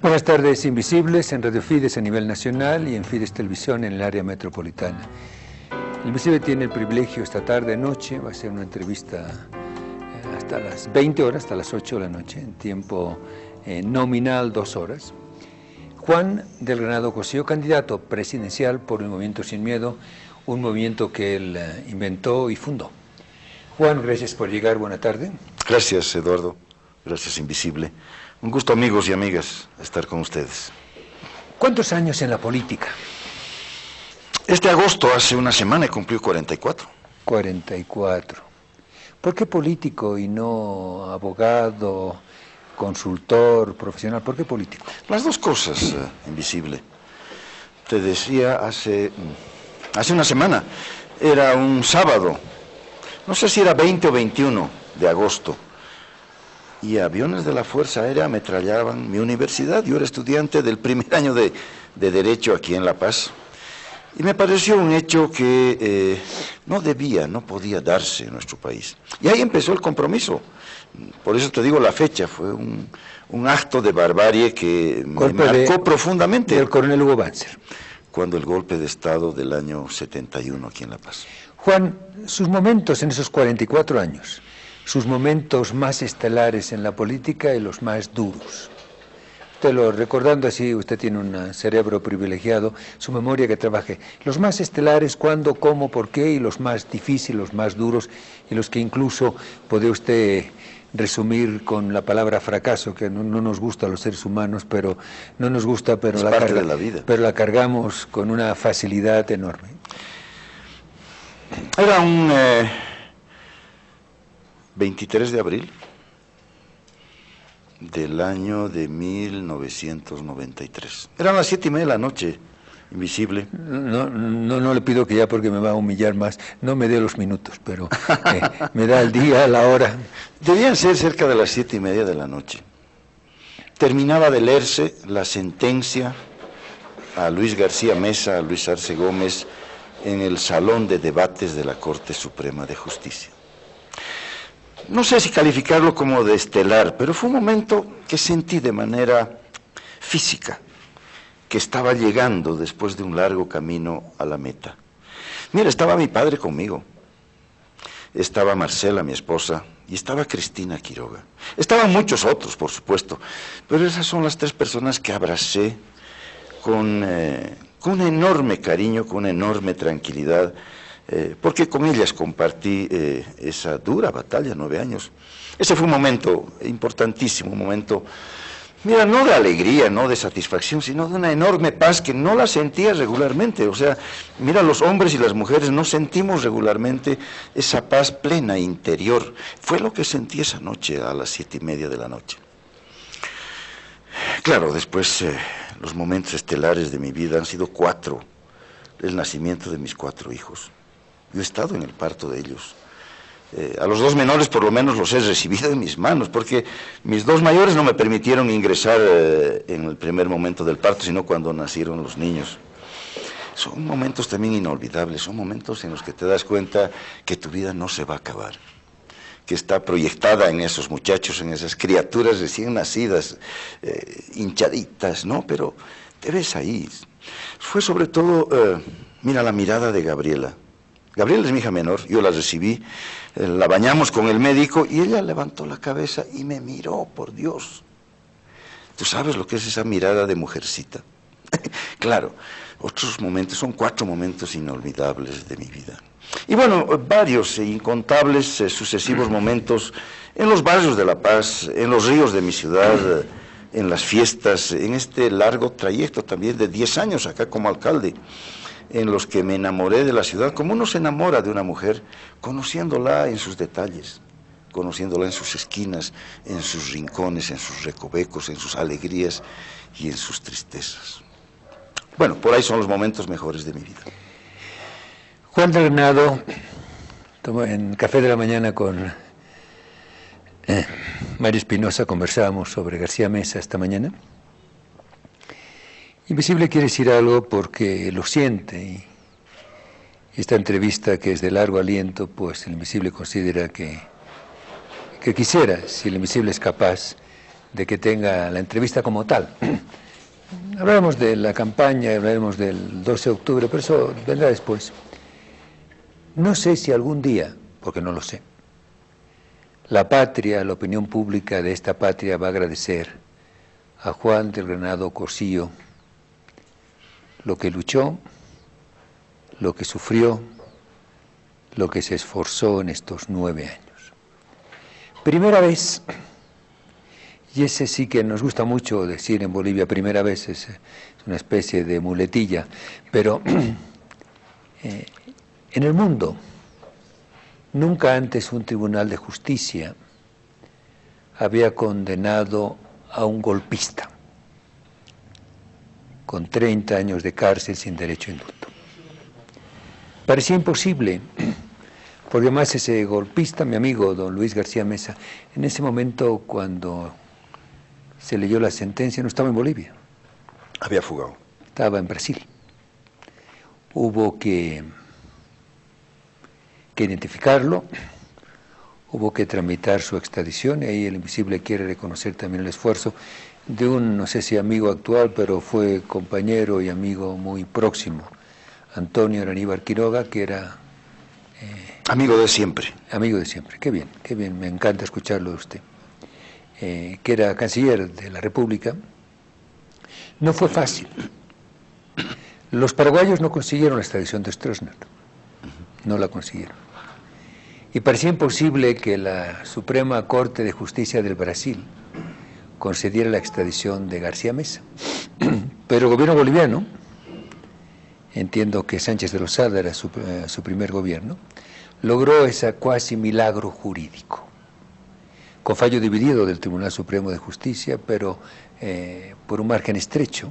Buenas tardes, Invisibles, en Radio Fides a nivel nacional y en Fides Televisión en el área metropolitana. El Invisible tiene el privilegio esta tarde, noche, va a ser una entrevista hasta las 20 horas, hasta las 8 de la noche, en tiempo nominal 2 horas. Juan del Granado Cosío, candidato presidencial por el Movimiento Sin Miedo, un movimiento que él inventó y fundó. Juan, gracias por llegar, buena tarde. Gracias, Eduardo, gracias, Invisible. Un gusto, amigos y amigas, estar con ustedes. ¿Cuántos años en la política? Este agosto, hace una semana, he cumplido 44. 44. ¿Por qué político y no abogado, consultor, profesional? ¿Por qué político? Las dos cosas, Invisible. Te decía hace una semana, era un sábado, no sé si era 20 o 21 de agosto, y aviones de la Fuerza Aérea ametrallaban mi universidad. Yo era estudiante del primer año de Derecho aquí en La Paz, y me pareció un hecho que no podía darse en nuestro país. Y ahí empezó el compromiso. Por eso te digo la fecha, fue un acto de barbarie que me marcó profundamente. Del coronel Hugo Banzer. Cuando el golpe de Estado del año 71 aquí en La Paz. Juan, sus momentos en esos 44 años, sus momentos más estelares en la política y los más duros. Recordando así, usted tiene un cerebro privilegiado, su memoria que trabaje. Los más estelares, cuándo, cómo, por qué, y los más difíciles, los más duros, y los que incluso puede usted resumir con la palabra fracaso, que no nos gusta a los seres humanos, pero no nos gusta, pero es parte de la vida. Pero la cargamos con una facilidad enorme. Era un 23 de abril del año de 1993. Eran las 7:30 de la noche, Invisible. No le pido que ya, porque me va a humillar más, no me dé los minutos, pero me da el día, la hora. Debían ser cerca de las 7:30 de la noche. Terminaba de leerse la sentencia a Luis García Mesa, a Luis Arce Gómez, en el salón de debates de la Corte Suprema de Justicia. No sé si calificarlo como de estelar, pero fue un momento que sentí de manera física, que estaba llegando después de un largo camino a la meta. Mira, estaba mi padre conmigo, estaba Marcela, mi esposa, y estaba Cristina Quiroga. Estaban muchos otros, por supuesto, pero esas son las 3 personas que abracé con un enorme cariño, con una enorme tranquilidad, porque con ellas compartí esa dura batalla, 9 años. Ese fue un momento importantísimo, un momento, mira, no de alegría, no de satisfacción, sino de una enorme paz que no la sentía regularmente. O sea, mira, los hombres y las mujeres no sentimos regularmente esa paz plena interior. Fue lo que sentí esa noche a las 7:30 de la noche. Claro, después los momentos estelares de mi vida han sido 4. El nacimiento de mis 4 hijos. Yo he estado en el parto de ellos. A los 2 menores por lo menos los he recibido en mis manos, porque mis 2 mayores no me permitieron ingresar en el primer momento del parto, sino cuando nacieron los niños. Son momentos también inolvidables, son momentos en los que te das cuenta que tu vida no se va a acabar, que está proyectada en esos muchachos, en esas criaturas recién nacidas, hinchaditas, ¿no? Pero te ves ahí. Fue sobre todo, mira, la mirada de Gabriela. Gabriela es mi hija menor, yo la recibí, la bañamos con el médico y ella levantó la cabeza y me miró, por Dios. ¿Tú sabes lo que es esa mirada de mujercita? Claro, otros momentos, son 4 momentos inolvidables de mi vida. Y bueno, varios e incontables sucesivos momentos en los barrios de La Paz, en los ríos de mi ciudad, en las fiestas, en este largo trayecto también de 10 años acá como alcalde, en los que me enamoré de la ciudad, como uno se enamora de una mujer, conociéndola en sus detalles, conociéndola en sus esquinas, en sus rincones, en sus recovecos, en sus alegrías y en sus tristezas. Bueno, por ahí son los momentos mejores de mi vida. Juan del Granado, en Café de la Mañana con Mario Espinosa conversábamos sobre García Mesa esta mañana. Invisible quiere decir algo porque lo siente, y esta entrevista, que es de largo aliento, pues el Invisible considera que quisiera, si el Invisible es capaz, de que tenga la entrevista como tal. Hablaremos de la campaña, hablaremos del 12 de octubre, pero eso vendrá después. No sé si algún día, porque no lo sé, la patria, la opinión pública de esta patria va a agradecer a Juan del Granado Cossío lo que luchó, lo que sufrió, lo que se esforzó en estos 9 años. Primera vez, y ese sí que nos gusta mucho decir en Bolivia, primera vez es una especie de muletilla, pero en el mundo, nunca antes un tribunal de justicia había condenado a un golpista con 30 años de cárcel sin derecho a indulto. Parecía imposible, porque además ese golpista, mi amigo don Luis García Mesa, en ese momento cuando se leyó la sentencia no estaba en Bolivia. Había fugado. Estaba en Brasil. Hubo que identificarlo, hubo que tramitar su extradición, y ahí el Invisible quiere reconocer también el esfuerzo de un, no sé si amigo actual, pero fue compañero y amigo muy próximo, Antonio Aníbar Quiroga, que era... amigo de siempre. Amigo de siempre, qué bien, me encanta escucharlo de usted. Que era canciller de la República. No fue fácil. Los paraguayos no consiguieron la extradición de Stroessner, no la consiguieron. Y parecía imposible que la Suprema Corte de Justicia del Brasil concediera la extradición de García Mesa. Pero el gobierno boliviano, entiendo que Sánchez de Lozada era su primer gobierno, logró ese cuasi milagro jurídico, con fallo dividido del Tribunal Supremo de Justicia, pero por un margen estrecho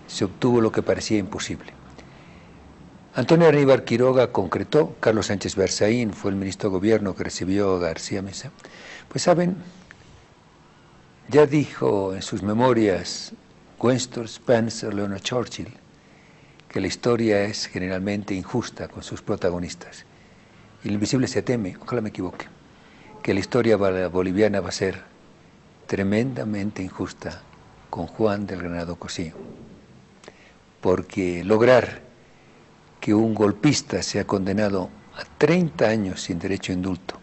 se obtuvo lo que parecía imposible. Antonio Aníbar Quiroga concretó, Carlos Sánchez Berzaín fue el ministro de Gobierno que recibió a García Mesa. Pues saben, ya dijo en sus memorias Winston Spencer, Leonard Churchill, que la historia es generalmente injusta con sus protagonistas. Y el Invisible se teme, ojalá me equivoque, que la historia boliviana va a ser tremendamente injusta con Juan del Granado Cossío. Porque lograr que un golpista sea condenado a 30 años sin derecho a indulto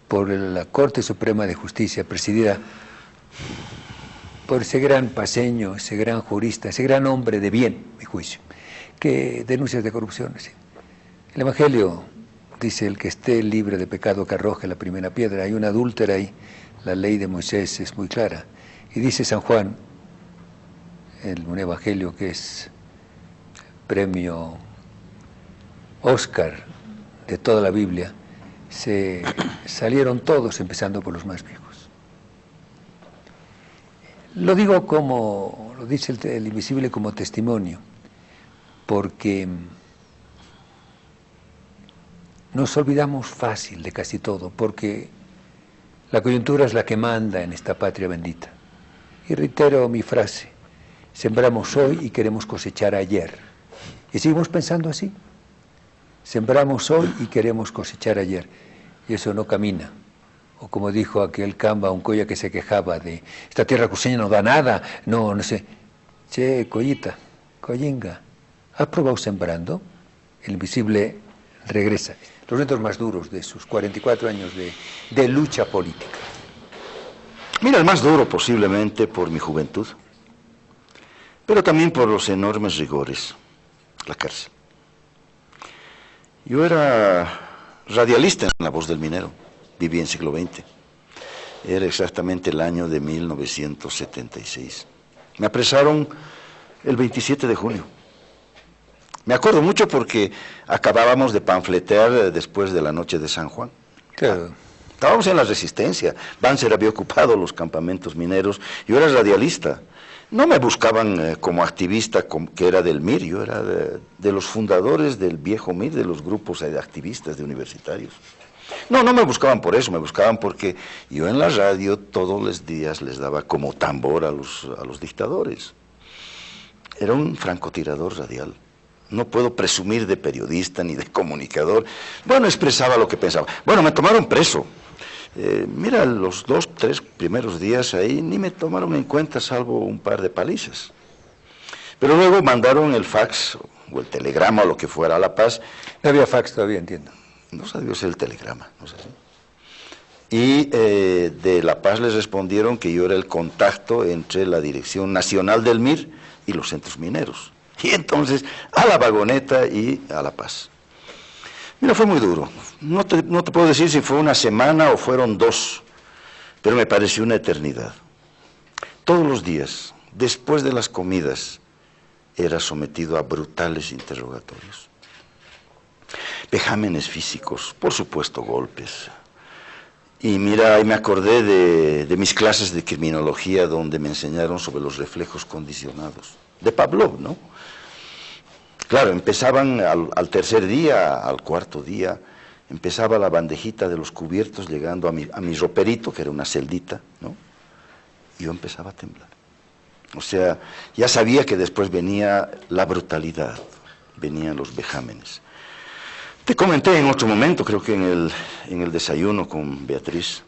por la Corte Suprema de Justicia, presidida por ese gran paseño, ese gran jurista, ese gran hombre de bien, a mi juicio, que denuncias de corrupción. ¿Sí? El Evangelio dice: el que esté libre de pecado que arroje la primera piedra. Hay una adúltera ahí, la ley de Moisés es muy clara. Y dice San Juan, un evangelio que es premio Oscar de toda la Biblia, se salieron todos, empezando por los más viejos. Lo digo como, lo dice el Invisible, como testimonio, porque nos olvidamos fácil de casi todo, porque la coyuntura es la que manda en esta patria bendita. Y reitero mi frase: sembramos hoy y queremos cosechar ayer. Y seguimos pensando así. Sembramos hoy y queremos cosechar ayer. Y eso no camina. O como dijo aquel Camba, un colla que se quejaba de: esta tierra cruceña no da nada, no sé. Che, collita, collinga, ¿has probado sembrando? El Invisible regresa. Los momentos más duros de sus 44 años de lucha política. Mira, el más duro posiblemente por mi juventud, pero también por los enormes rigores, la cárcel. Yo era radialista en La Voz del Minero, viví en siglo XX. Era exactamente el año de 1976. Me apresaron el 27 de junio. Me acuerdo mucho porque acabábamos de panfletear después de la noche de San Juan. Claro. Estábamos en la resistencia. Banzer había ocupado los campamentos mineros. Yo era radialista. No me buscaban como activista que era del MIR. Yo era de los fundadores del viejo MIR, de los grupos de activistas de universitarios. No me buscaban por eso, me buscaban porque yo en la radio todos los días les daba como tambor a los dictadores. Era un francotirador radial. No puedo presumir de periodista ni de comunicador. Bueno, expresaba lo que pensaba. Bueno, me tomaron preso. Mira, los 2, 3 primeros días ahí ni me tomaron en cuenta salvo un par de palizas. Pero luego mandaron el fax o el telegrama o lo que fuera a La Paz. No había fax todavía, entiendo. No sabía ser el telegrama, no sé si. Y de La Paz les respondieron que yo era el contacto entre la Dirección Nacional del MIR y los centros mineros. Y entonces a la vagoneta y a La Paz. Mira, fue muy duro. No te puedo decir si fue una semana o fueron 2, pero me pareció una eternidad. Todos los días, después de las comidas, era sometido a brutales interrogatorios. Vejámenes físicos, por supuesto golpes. Y mira, ahí me acordé de mis clases de criminología donde me enseñaron sobre los reflejos condicionados, de Pavlov, ¿no? Claro, empezaban al tercer día, al cuarto día, empezaba la bandejita de los cubiertos llegando a mi roperito, que era una celdita, ¿no? Y yo empezaba a temblar. O sea, ya sabía que después venía la brutalidad, venían los vejámenes. Te comenté en otro momento, creo que en el desayuno con Beatriz,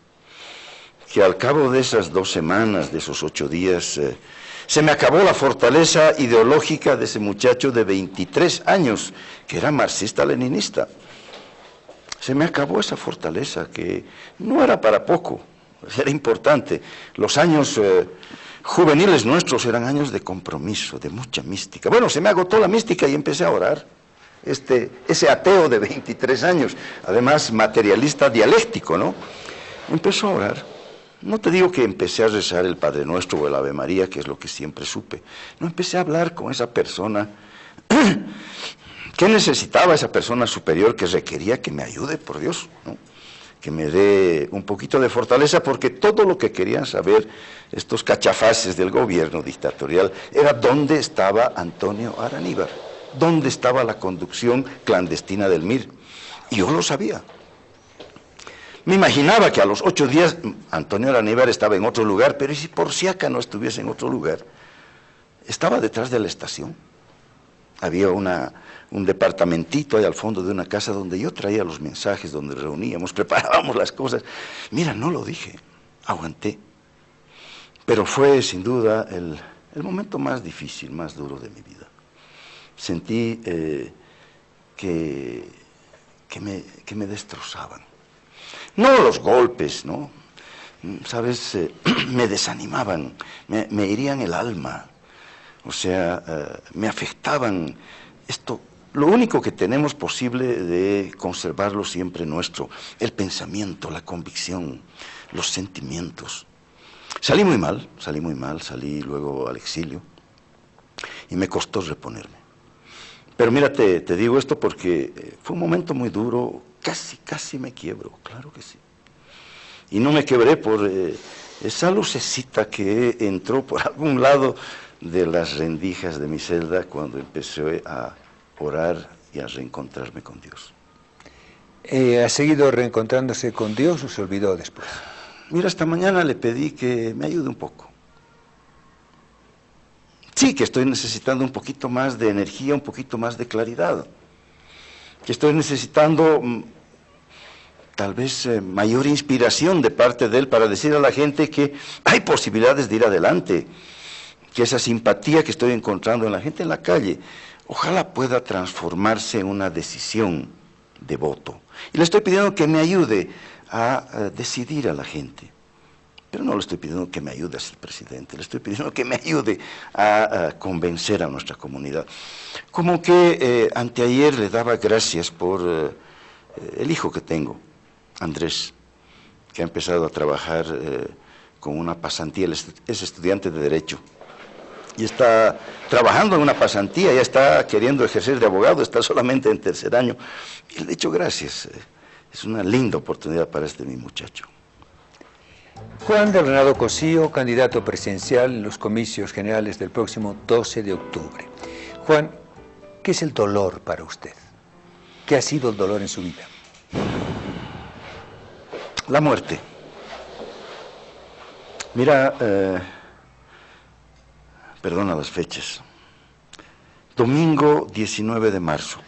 que al cabo de esas 2 semanas, de esos 8 días, se me acabó la fortaleza ideológica de ese muchacho de 23 años, que era marxista-leninista. Se me acabó esa fortaleza, que no era para poco, era importante. Los años juveniles nuestros eran años de compromiso, de mucha mística. Bueno, se me agotó la mística y empecé a orar. Ese ateo de 23 años, además materialista dialéctico, ¿no? Empezó a orar. No te digo que empecé a rezar el Padre Nuestro o el Ave María, que es lo que siempre supe. No, empecé a hablar con esa persona. ¿Qué necesitaba esa persona superior que requería que me ayude, por Dios, ¿no? Que me dé un poquito de fortaleza, porque todo lo que querían saber estos cachafaces del gobierno dictatorial era dónde estaba Antonio Araníbar, dónde estaba la conducción clandestina del MIR. Y yo lo sabía. Me imaginaba que a los 8 días Antonio Araníbar estaba en otro lugar, pero ¿y si por si acá no estuviese en otro lugar? Estaba detrás de la estación. Había un departamentito ahí al fondo de una casa donde yo traía los mensajes, donde reuníamos, preparábamos las cosas. Mira, no lo dije, aguanté. Pero fue sin duda el momento más difícil, más duro de mi vida. Sentí que me destrozaban. No los golpes, ¿no? ¿Sabes? Me desanimaban, me herían el alma. O sea, me afectaban. Esto, lo único que tenemos posible de conservarlo siempre nuestro, el pensamiento, la convicción, los sentimientos. Salí muy mal, salí luego al exilio y me costó reponerme. Pero mira, te digo esto porque fue un momento muy duro, casi me quiebro, claro que sí. Y no me quebré por esa lucecita que entró por algún lado de las rendijas de mi celda cuando empecé a orar y a reencontrarme con Dios. ¿Ha seguido reencontrándose con Dios o se olvidó después? Mira, esta mañana le pedí que me ayude un poco. Sí, que estoy necesitando un poquito más de energía, un poquito más de claridad. Que estoy necesitando tal vez mayor inspiración de parte de Él para decir a la gente que hay posibilidades de ir adelante. Que esa simpatía que estoy encontrando en la gente en la calle, ojalá pueda transformarse en una decisión de voto. Y le estoy pidiendo que me ayude a decidir a la gente. Pero no le estoy pidiendo que me ayude a ser presidente, le estoy pidiendo que me ayude a convencer a nuestra comunidad. Como que anteayer le daba gracias por el hijo que tengo, Andrés, que ha empezado a trabajar con una pasantía, él es estudiante de Derecho. Y está trabajando en una pasantía, ya está queriendo ejercer de abogado, está solamente en 3er año. Y le he dicho gracias, es una linda oportunidad para mi muchacho. Juan del Renado Cosío, candidato presidencial en los comicios generales del próximo 12 de octubre. Juan, ¿qué es el dolor para usted? ¿Qué ha sido el dolor en su vida? La muerte. Mira, perdona las fechas. Domingo 19 de marzo.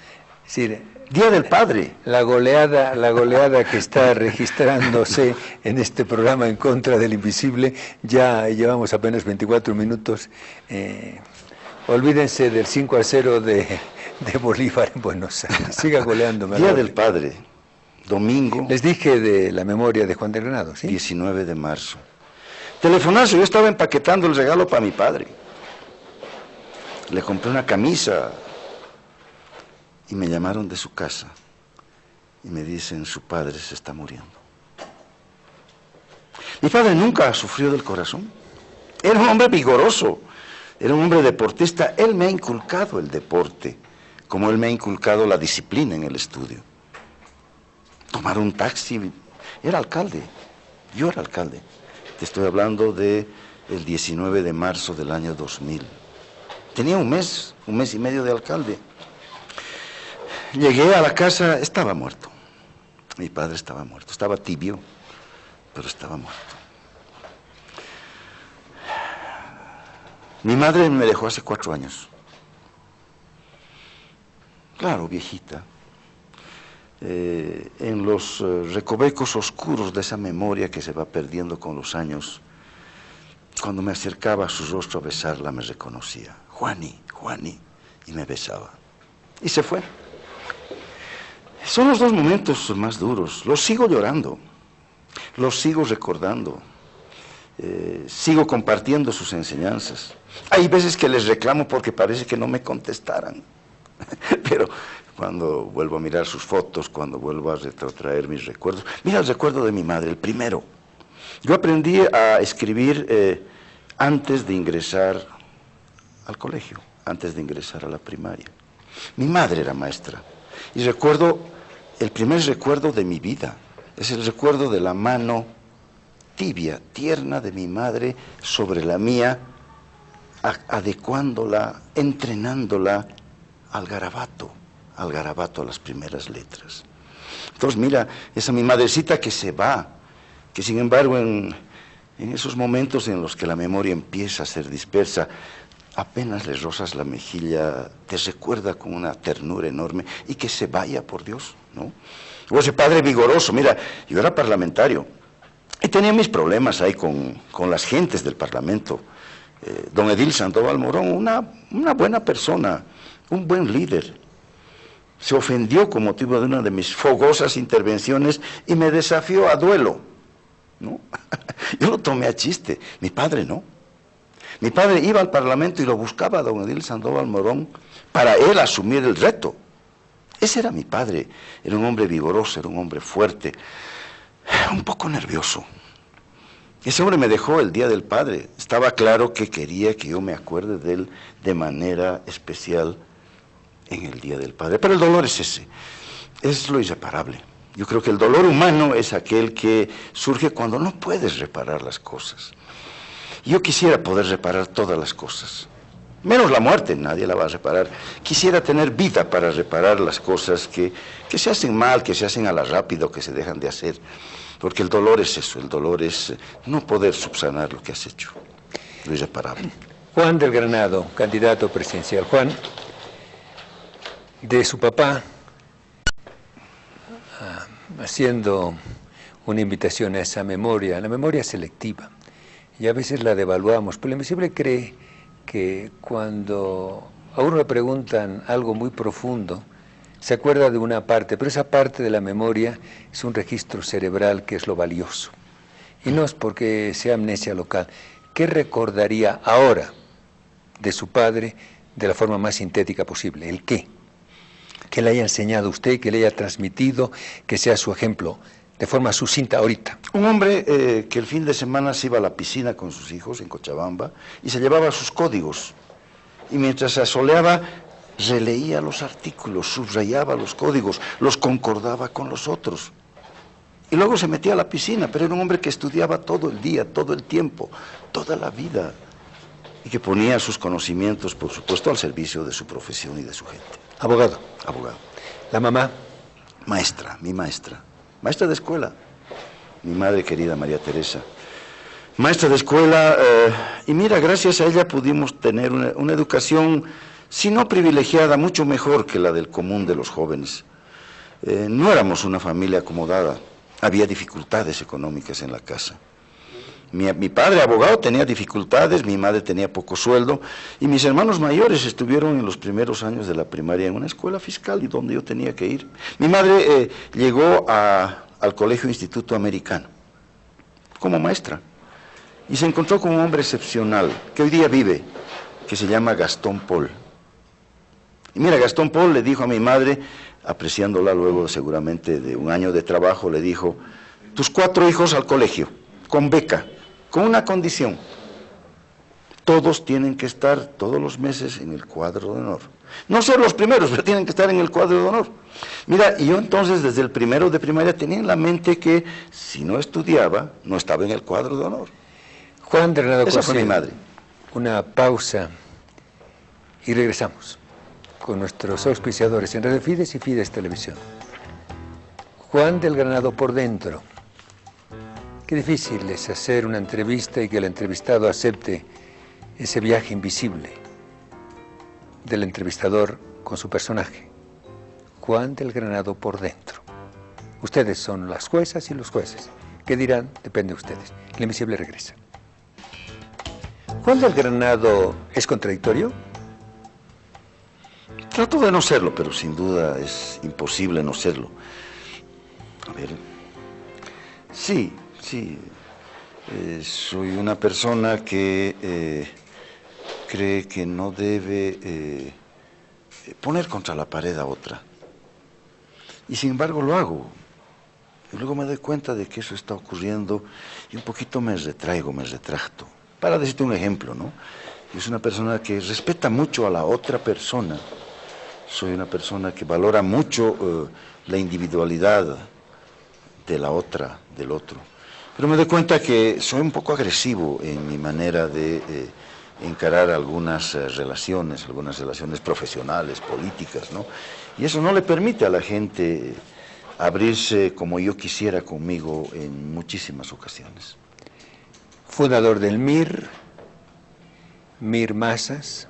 Sí, Día del Padre. la goleada que está registrándose en este programa en contra del invisible, ya llevamos apenas 24 minutos. Olvídense del 5-0 de Bolívar en Buenos Aires. Siga goleándome. Día del Padre, domingo. Les dije de la memoria de Juan de Granado, ¿sí? 19 de marzo. Telefonazo, yo estaba empaquetando el regalo para mi padre. Le compré una camisa y me llamaron de su casa y me dicen, su padre se está muriendo. Mi padre nunca sufrió del corazón. Era un hombre vigoroso, era un hombre deportista. Él me ha inculcado el deporte, como él me ha inculcado la disciplina en el estudio. Tomar un taxi, era alcalde, yo era alcalde. Te estoy hablando del 19 de marzo del año 2000. Tenía un mes y medio de alcalde. Llegué a la casa, estaba muerto. Mi padre estaba muerto, estaba tibio, pero estaba muerto. Mi madre me dejó hace 4 años. Claro, viejita. En los recovecos oscuros de esa memoria que se va perdiendo con los años, cuando me acercaba a su rostro a besarla, me reconocía. Juani, Juani, y me besaba. Y se fue. Son los 2 momentos más duros. Los sigo llorando, los sigo recordando, sigo compartiendo sus enseñanzas. Hay veces que les reclamo porque parece que no me contestaran, pero cuando vuelvo a mirar sus fotos, cuando vuelvo a retrotraer mis recuerdos, mira el recuerdo de mi madre, el primero. Yo aprendí a escribir antes de ingresar al colegio, antes de ingresar a la primaria. Mi madre era maestra y recuerdo, el primer recuerdo de mi vida es el recuerdo de la mano tibia, tierna de mi madre sobre la mía, adecuándola, entrenándola al garabato, a las primeras letras. Entonces mira, esa mi madrecita que se va, que sin embargo en esos momentos en los que la memoria empieza a ser dispersa, apenas le rozas la mejilla, te recuerda con una ternura enorme, y que se vaya, por Dios, ¿no? O ese padre vigoroso. Mira, yo era parlamentario y tenía mis problemas ahí con las gentes del Parlamento. Don Edil Sandoval Morón, una buena persona, un buen líder, se ofendió con motivo de una de mis fogosas intervenciones y me desafió a duelo, ¿no? Yo lo tomé a chiste, mi padre no. Mi padre iba al Parlamento y lo buscaba a don Edil Sandoval Morón para él asumir el reto. Ese era mi padre, era un hombre vigoroso, era un hombre fuerte, un poco nervioso. Ese hombre me dejó el Día del Padre. Estaba claro que quería que yo me acuerde de él de manera especial en el Día del Padre. Pero el dolor es ese, es lo irreparable. Yo creo que el dolor humano es aquel que surge cuando no puedes reparar las cosas. Yo quisiera poder reparar todas las cosas, menos la muerte, nadie la va a reparar. Quisiera tener vida para reparar las cosas que se hacen mal, que se hacen a la rápida o que se dejan de hacer. Porque el dolor es eso, el dolor es no poder subsanar lo que has hecho, lo irreparable. Juan del Granado, candidato presidencial. Juan, de su papá, haciendo una invitación a esa memoria, la memoria selectiva, y a veces la devaluamos, pero el invisible cree que cuando a uno le preguntan algo muy profundo, se acuerda de una parte, pero esa parte de la memoria es un registro cerebral que es lo valioso. Y no es porque sea amnesia local. ¿Qué recordaría ahora de su padre de la forma más sintética posible? ¿El qué? Que le haya enseñado a usted, que le haya transmitido, que sea su ejemplo, de forma sucinta ahorita. Un hombre que el fin de semana se iba a la piscina con sus hijos en Cochabamba y se llevaba sus códigos. Y mientras se asoleaba, releía los artículos, subrayaba los códigos, los concordaba con los otros. Y luego se metía a la piscina, pero era un hombre que estudiaba todo el día, todo el tiempo, toda la vida. Y que ponía sus conocimientos, por supuesto, al servicio de su profesión y de su gente. Abogado. Abogado. La mamá. Maestra, mi maestra. Maestra de escuela. Mi madre querida María Teresa. Maestra de escuela, y mira, gracias a ella pudimos tener una educación si no privilegiada, mucho mejor que la del común de los jóvenes. No éramos una familia acomodada, había dificultades económicas en la casa. Mi padre, abogado, tenía dificultades, mi madre tenía poco sueldo, y mis hermanos mayores estuvieron en los primeros años de la primaria en una escuela fiscal y donde yo tenía que ir. Mi madre llegó al Colegio Instituto Americano como maestra y se encontró con un hombre excepcional que hoy día vive, que se llama Gastón Paul. Y mira, Gastón Paul le dijo a mi madre, apreciándola luego seguramente de un año de trabajo, le dijo: tus 4 hijos al colegio, con beca, con una condición: todos tienen que estar todos los meses en el cuadro de honor. No ser los primeros, pero tienen que estar en el cuadro de honor. Mira, y yo entonces desde el primero de primaria tenía en la mente que si no estudiaba, no estaba en el cuadro de honor. Juan de Granado Esa fue mi madre. Una pausa y regresamos con nuestros auspiciadores en Radio Fides y Fides Televisión. Juan del Granado por dentro. Qué difícil es hacer una entrevista y que el entrevistado acepte ese viaje invisible del entrevistador con su personaje. Juan del Granado por dentro. Ustedes son las juezas y los jueces. ¿Qué dirán? Depende de ustedes. El invisible regresa. ¿Juan del Granado es contradictorio? Trato de no serlo, pero sin duda es imposible no serlo. A ver, sí, soy una persona que cree que no debe poner contra la pared a otra. Y sin embargo lo hago. Y luego me doy cuenta de que eso está ocurriendo y un poquito me retracto. Para decirte un ejemplo, ¿no? Yo soy una persona que respeta mucho a la otra persona. Soy una persona que valora mucho la individualidad de la otra, del otro. Pero me doy cuenta que soy un poco agresivo en mi manera de encarar algunas relaciones profesionales, políticas, ¿no? Y eso no le permite a la gente abrirse como yo quisiera conmigo en muchísimas ocasiones. Fundador del MIR, MIR Masas,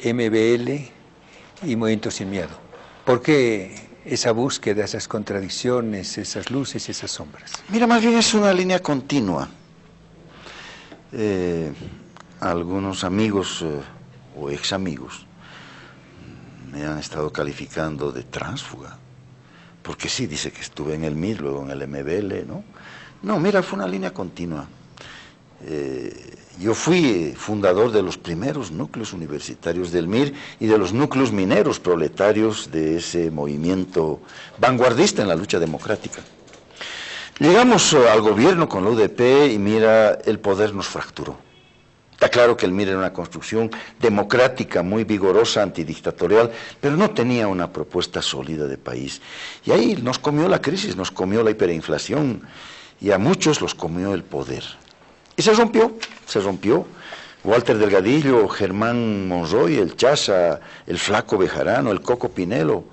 MBL y Movimiento Sin Miedo. ¿Por qué esa búsqueda, esas contradicciones, esas luces y esas sombras? Mira, más bien es una línea continua. Algunos amigos o ex amigos me han estado calificando de tránsfuga, porque sí, dice que estuve en el MIR, luego en el MBL, ¿no? No, mira, fue una línea continua. Yo fui fundador de los primeros núcleos universitarios del MIR y de los núcleos mineros proletarios de ese movimiento vanguardista en la lucha democrática. Llegamos al gobierno con la UDP y mira, el poder nos fracturó. Está claro que el MIR era una construcción democrática, muy vigorosa, antidictatorial, pero no tenía una propuesta sólida de país. Y ahí nos comió la crisis, nos comió la hiperinflación, y a muchos los comió el poder. Y se rompió. Walter Delgadillo, Germán Monroy, el Chaza, el Flaco Bejarano, el Coco Pinelo,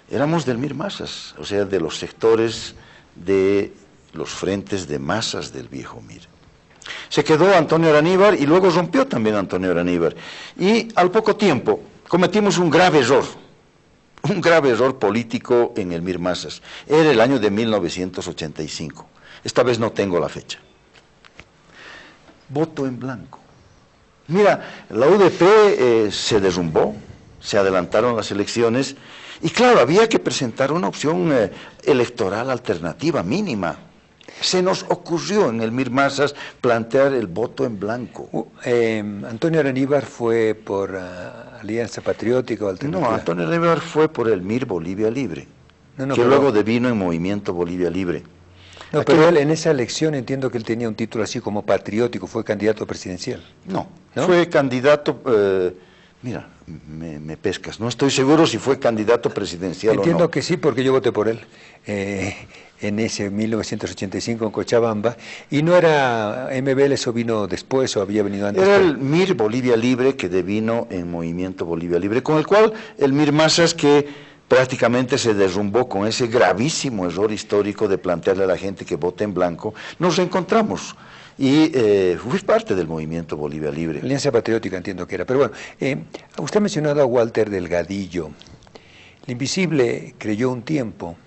éramos del MIR Masas, o sea, de los sectores de los frentes de masas del viejo MIR. Se quedó Antonio Araníbar y luego rompió también Antonio Araníbar. Y al poco tiempo cometimos un grave error político en el MIR Masas. Era el año de 1985. Esta vez no tengo la fecha. Voto en blanco. Mira, la UDP se derrumbó, se adelantaron las elecciones y claro, había que presentar una opción electoral alternativa mínima. Se nos ocurrió en el MIR Masas plantear el voto en blanco. ¿Antonio Araníbar fue por Alianza Patriótica o Alternativa? No, Antonio Araníbar fue por el MIR Bolivia Libre, que luego devino en Movimiento Bolivia Libre. No, pero él en esa elección entiendo que él tenía un título así como patriótico, fue candidato presidencial. No, fue candidato, mira, me pescas, no estoy seguro si fue candidato presidencial o no. Entiendo que sí, porque yo voté por él en ese 1985 en Cochabamba, y no era MBL, eso vino después o había venido antes. Era el MIR Bolivia Libre que devino en Movimiento Bolivia Libre, con el cual el MIR Masas que prácticamente se derrumbó con ese gravísimo error histórico de plantearle a la gente que vote en blanco, nos reencontramos. y fui parte del movimiento Bolivia Libre. Alianza Patriótica entiendo que era, pero bueno, usted ha mencionado a Walter Delgadillo. El Invisible creyó un tiempo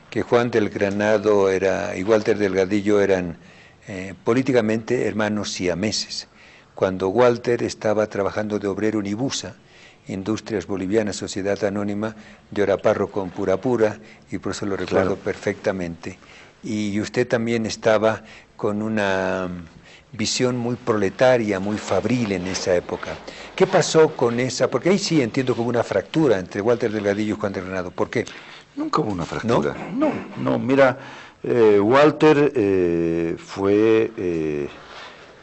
que Juan del Granado y Walter Delgadillo eran políticamente hermanos siameses. Cuando Walter estaba trabajando de obrero en Ibusa, Industrias Bolivianas, Sociedad Anónima, yo era párroco en Purapura y por eso lo recuerdo perfectamente. Y usted también estaba con una visión muy proletaria, muy fabril en esa época. ¿Qué pasó con esa? Porque ahí sí entiendo como una fractura entre Walter Delgadillo y Juan del Granado. ¿Por qué? Nunca hubo una fractura. No, mira, Walter fue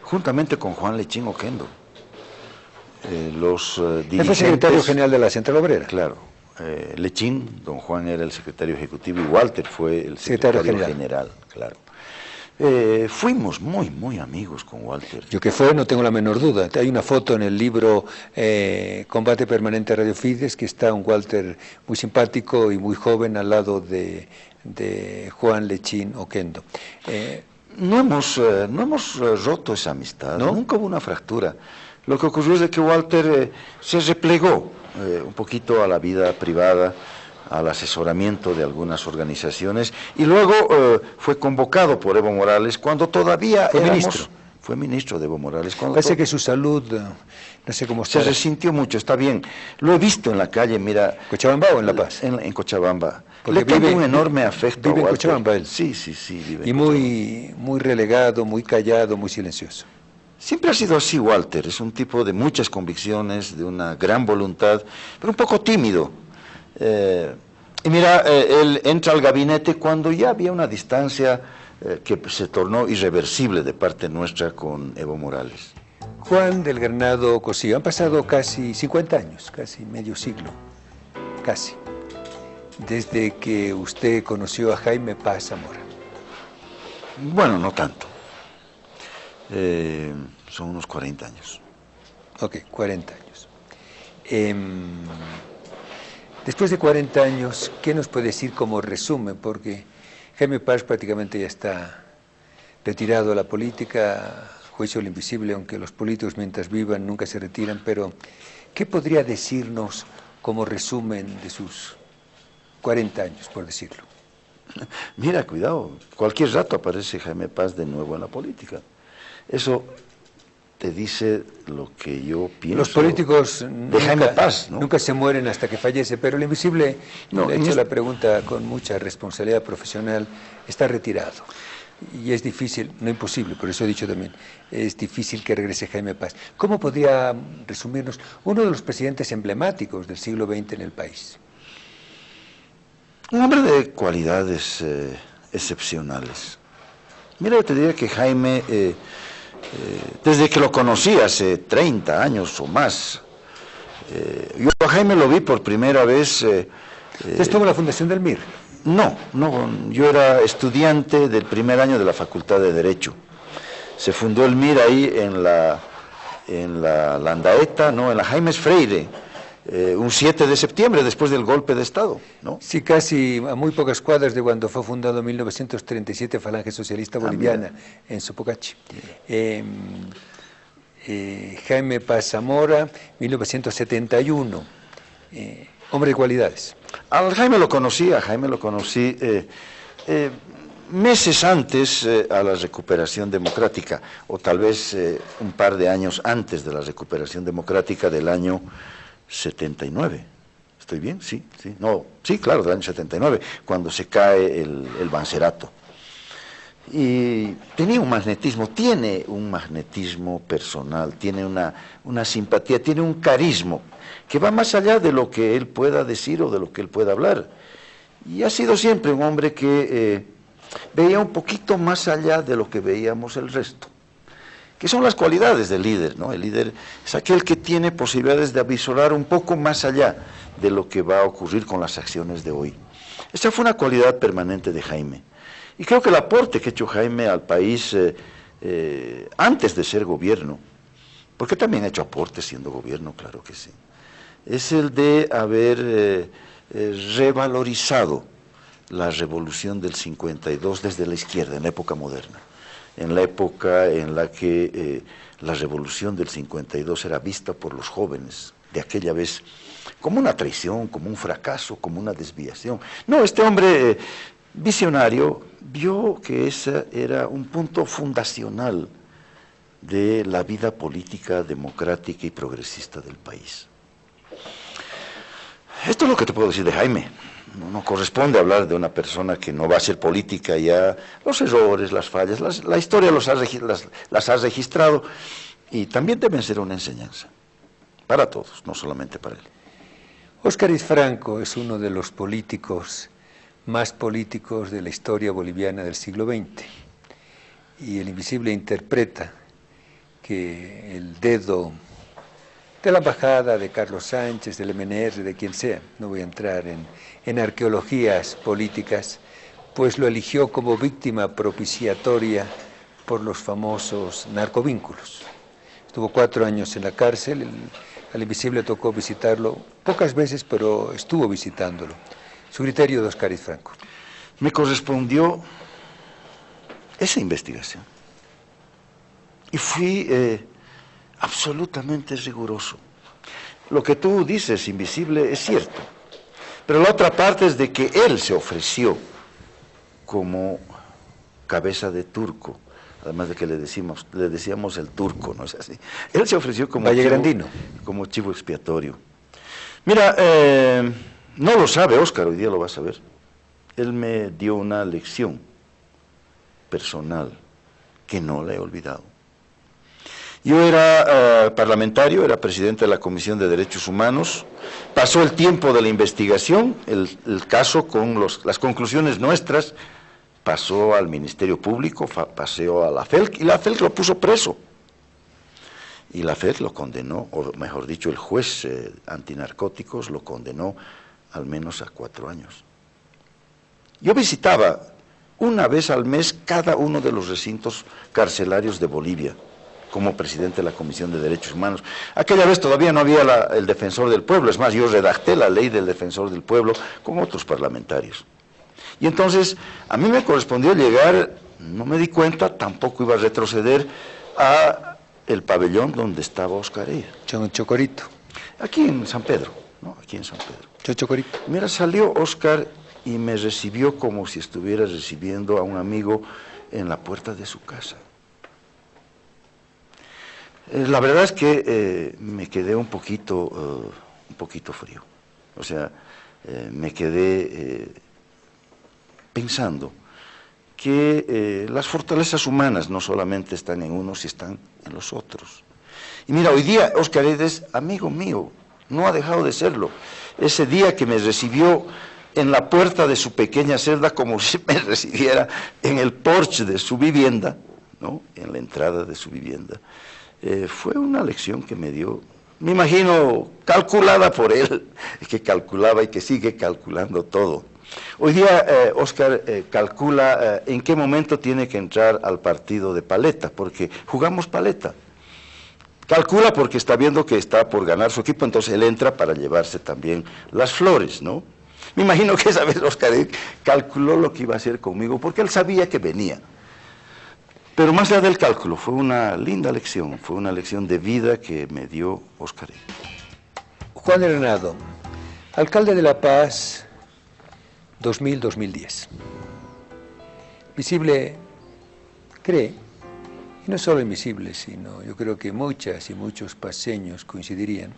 juntamente con Juan Lechín Oquendo. Los dirigentes... Fue secretario general de la Central Obrera. Claro. Lechín, don Juan era el secretario ejecutivo y Walter fue el secretario general, claro. Fuimos muy amigos con Walter. Yo que fue, no tengo la menor duda. Hay una foto en el libro Combate Permanente a Radio Fides que está un Walter muy simpático y muy joven al lado de Juan Lechín Oquendo. No hemos roto esa amistad, ¿no? Nunca hubo una fractura. Lo que ocurrió es de que Walter se replegó un poquito a la vida privada, al asesoramiento de algunas organizaciones, y luego fue convocado por Evo Morales cuando todavía fue ministro de Evo Morales. Parece que su salud, no sé cómo está. Se resintió mucho, está bien. Lo he visto en la calle, mira. ¿Cochabamba o en La Paz? En Cochabamba. Porque le tengo un enorme afecto. ¿Vive en Cochabamba él? Sí, vive en Cochabamba. Muy relegado, muy callado, muy silencioso. Siempre ha sido así Walter, es un tipo de muchas convicciones, de una gran voluntad, pero un poco tímido. Y mira, él entra al gabinete cuando ya había una distancia que se tornó irreversible de parte nuestra con Evo Morales. Juan del Granado Cosío, han pasado casi 50 años, casi medio siglo, casi, desde que usted conoció a Jaime Paz Zamora. Bueno, no tanto. Son unos 40 años. Ok, 40 años. Después de 40 años, ¿qué nos puede decir como resumen? Porque Jaime Paz prácticamente ya está retirado de la política, juicio al invisible, aunque los políticos mientras vivan nunca se retiran, pero ¿qué podría decirnos como resumen de sus 40 años, por decirlo? Mira, cuidado, cualquier rato aparece Jaime Paz de nuevo en la política. Eso te dice lo que yo pienso. Los políticos Jaime Paz, ¿no? Nunca se mueren hasta que fallece, pero el invisible, le he hecho la pregunta con mucha responsabilidad profesional, está retirado. Y es difícil, no imposible, por eso he dicho también, es difícil que regrese Jaime Paz. ¿Cómo podría resumirnos uno de los presidentes emblemáticos del siglo XX en el país? Un hombre de cualidades excepcionales. Mira, yo te diría que Jaime, desde que lo conocí hace 30 años o más, yo a Jaime lo vi por primera vez... ¿Usted estuvo en la fundación del MIR? No, yo era estudiante del primer año de la Facultad de Derecho. Se fundó el MIR ahí en la Landaeta, en la Jaimes Freire, un 7 de septiembre, después del golpe de Estado, ¿no? Sí, casi a muy pocas cuadras de cuando fue fundado en 1937 Falange Socialista Boliviana, en Sopocachi. Jaime Paz Zamora, 1971, hombre de cualidades. A Jaime lo conocí meses antes a la recuperación democrática, o tal vez un par de años antes de la recuperación democrática del año 79. ¿Estoy bien? Sí, claro, del año 79, cuando se cae el Bancerato. Y tenía un magnetismo, tiene un magnetismo personal, tiene una simpatía, tiene un carisma que va más allá de lo que él pueda decir o de lo que él pueda hablar. Y ha sido siempre un hombre que veía un poquito más allá de lo que veíamos el resto, que son las cualidades del líder, ¿no? El líder es aquel que tiene posibilidades de avisorar un poco más allá de lo que va a ocurrir con las acciones de hoy. Esta fue una cualidad permanente de Jaime. Y creo que el aporte que ha hecho Jaime al país antes de ser gobierno, porque también ha hecho aportes siendo gobierno, claro que sí, es el de haber revalorizado la revolución del 52 desde la izquierda, en la época moderna. en la época en la que la revolución del 52 era vista por los jóvenes de aquella vez como una traición, como un fracaso, como una desviación. No, este hombre visionario vio que ese era un punto fundacional de la vida política, democrática y progresista del país. Esto es lo que te puedo decir de Jaime. No corresponde hablar de una persona que no va a hacer política ya. Los errores, las fallas, la historia las ha registrado y también deben ser una enseñanza para todos, no solamente para él. Óscar Franco es uno de los políticos más políticos de la historia boliviana del siglo XX. Y el Invisible interpreta que el dedo de la embajada, de Carlos Sánchez, del MNR, de quien sea, no voy a entrar en arqueologías políticas, pues lo eligió como víctima propiciatoria por los famosos narcovínculos. Estuvo 4 años en la cárcel, al Invisible tocó visitarlo pocas veces, pero estuvo visitándolo. Su criterio de Óscar Franco. Me correspondió esa investigación y fui absolutamente riguroso. Lo que tú dices, Invisible, es cierto, pero la otra parte es de que él se ofreció como cabeza de turco, además de que le decíamos el turco, ¿no es así? Él se ofreció como Vallegrandino, como chivo expiatorio. Mira, no lo sabe Óscar, hoy día lo va a saber. Él me dio una lección personal que no la he olvidado. Yo era parlamentario, era presidente de la Comisión de Derechos Humanos, pasó el tiempo de la investigación, el caso con las conclusiones nuestras, pasó al Ministerio Público, pasó a la FELC, y la FELC lo puso preso. Y la FELC lo condenó, o mejor dicho, el juez antinarcóticos lo condenó al menos a 4 años. Yo visitaba una vez al mes cada uno de los recintos carcelarios de Bolivia, como presidente de la Comisión de Derechos Humanos. Aquella vez todavía no había el defensor del pueblo, es más, yo redacté la ley del defensor del pueblo con otros parlamentarios. Y entonces, a mí me correspondió llegar, no me di cuenta, tampoco iba a retroceder a el pabellón donde estaba Óscar. Chocorito. Aquí en San Pedro, ¿no? Aquí en San Pedro. Chocorito. Mira, salió Óscar y me recibió como si estuviera recibiendo a un amigo en la puerta de su casa. La verdad es que me quedé un poquito frío. O sea, me quedé pensando que las fortalezas humanas no solamente están en unos, están en los otros. Y mira, hoy día Óscar es amigo mío, no ha dejado de serlo. Ese día que me recibió en la puerta de su pequeña celda, como si me recibiera en el porche de su vivienda, ¿no? En la entrada de su vivienda, fue una lección que me dio, me imagino, calculada por él, que calculaba y que sigue calculando todo. Hoy día Óscar calcula en qué momento tiene que entrar al partido de paleta, porque jugamos paleta. Calcula porque está viendo que está por ganar su equipo, entonces él entra para llevarse también las flores, ¿no? Me imagino que esa vez Óscar calculó lo que iba a hacer conmigo, porque él sabía que venía. Pero más allá del cálculo, fue una linda lección, fue una lección de vida que me dio Óscar. Juan Granado, alcalde de La Paz, 2000-2010. Invisible cree, y no solo Invisible, sino yo creo que muchas y muchos paseños coincidirían,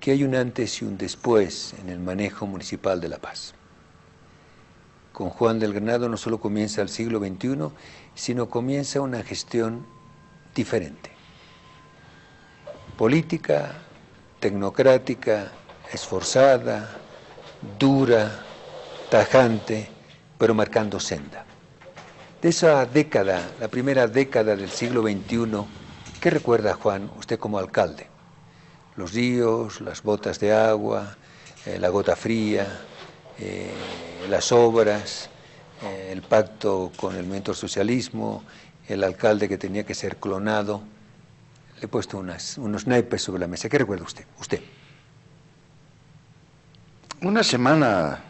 que hay un antes y un después en el manejo municipal de La Paz. Con Juan del Granado no solo comienza el siglo XXI, sino comienza una gestión diferente. Política, tecnocrática, esforzada, dura, tajante, pero marcando senda. De esa década, la primera década del siglo XXI, ¿qué recuerda, Juan, usted como alcalde? Los ríos, las botas de agua, la gota fría, las obras, el pacto con el movimiento del socialismo, el alcalde que tenía que ser clonado. Le he puesto unos naipes sobre la mesa. ¿Qué recuerda usted? Una semana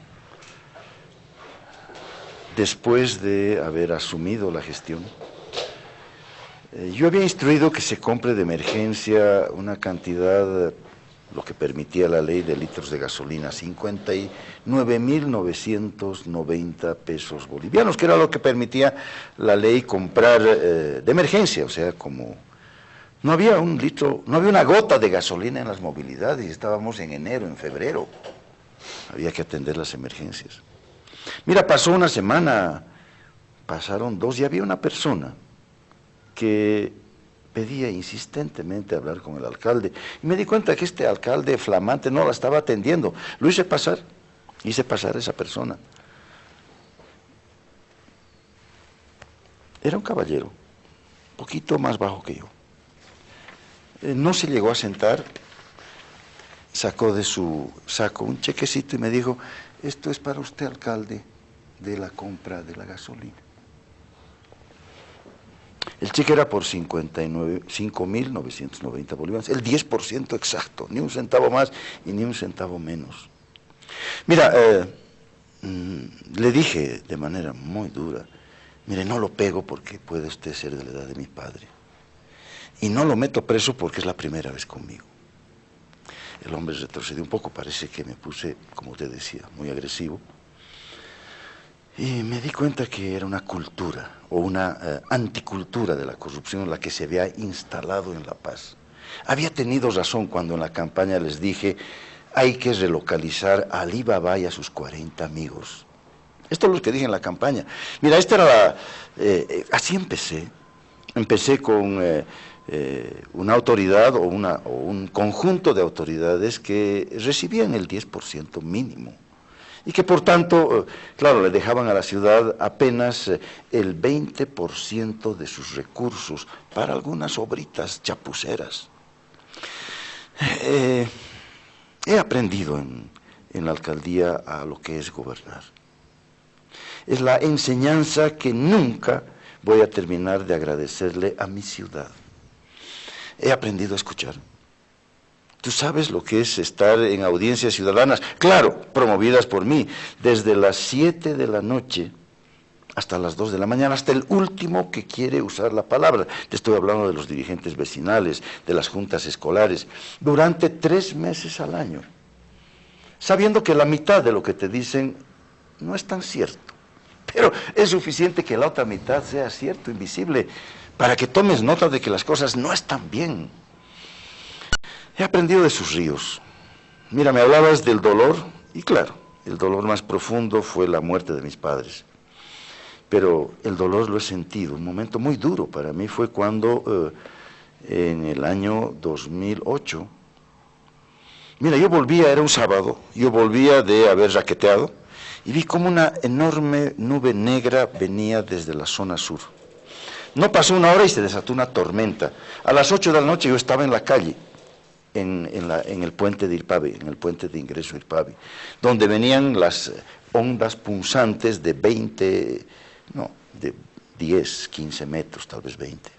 después de haber asumido la gestión, Yo había instruido que se compre de emergencia una cantidad, lo que permitía la ley, de litros de gasolina, 59.990 pesos bolivianos, que era lo que permitía la ley comprar de emergencia, o sea, como no había un litro, no había una gota de gasolina en las movilidades, y estábamos en enero, en febrero, había que atender las emergencias. Mira, pasó una semana, pasaron dos, y había una persona que pedía insistentemente hablar con el alcalde, y me di cuenta que este alcalde flamante no la estaba atendiendo. Lo hice pasar a esa persona. Era un caballero, un poquito más bajo que yo. No se llegó a sentar, sacó de su saco un chequecito y me dijo: esto es para usted, alcalde, de la compra de la gasolina. El cheque era por 5.990 bolivianos, el 10% exacto, ni un centavo más y ni un centavo menos. Mira, le dije de manera muy dura: mire, no lo pego porque puede usted ser de la edad de mi padre, y no lo meto preso porque es la primera vez conmigo. El hombre retrocedió un poco, parece que me puse, como usted decía, muy agresivo, y me di cuenta que era una cultura, o una anticultura de la corrupción, la que se había instalado en La Paz. Había tenido razón cuando en la campaña les dije: hay que relocalizar a Ali Baba y a sus 40 amigos. Esto es lo que dije en la campaña. Mira, esta era así empecé. Empecé con una autoridad o un conjunto de autoridades que recibían el 10% mínimo, y que por tanto, claro, le dejaban a la ciudad apenas el 20% de sus recursos para algunas obritas chapuceras. He aprendido en la alcaldía a lo que es gobernar. Es la enseñanza que nunca voy a terminar de agradecerle a mi ciudad. He aprendido a escuchar. Tú sabes lo que es estar en audiencias ciudadanas, claro, promovidas por mí, desde las 7 de la noche hasta las 2 de la mañana, hasta el último que quiere usar la palabra. Te estoy hablando de los dirigentes vecinales, de las juntas escolares, durante 3 meses al año, sabiendo que la mitad de lo que te dicen no es tan cierto, pero es suficiente que la otra mitad sea cierto, invisible, para que tomes nota de que las cosas no están bien. He aprendido de sus ríos. Mira, me hablabas del dolor, y claro, el dolor más profundo fue la muerte de mis padres. Pero el dolor lo he sentido. Un momento muy duro para mí fue cuando, en el año 2008, mira, yo volvía, era un sábado, yo volvía de haber raqueteado, y vi como una enorme nube negra venía desde la zona sur. No pasó una hora y se desató una tormenta. A las 8 de la noche yo estaba en la calle, en el puente de Irpavi, en el puente de ingreso a Irpavi, donde venían las ondas punzantes de 10, 15 metros, tal vez 20.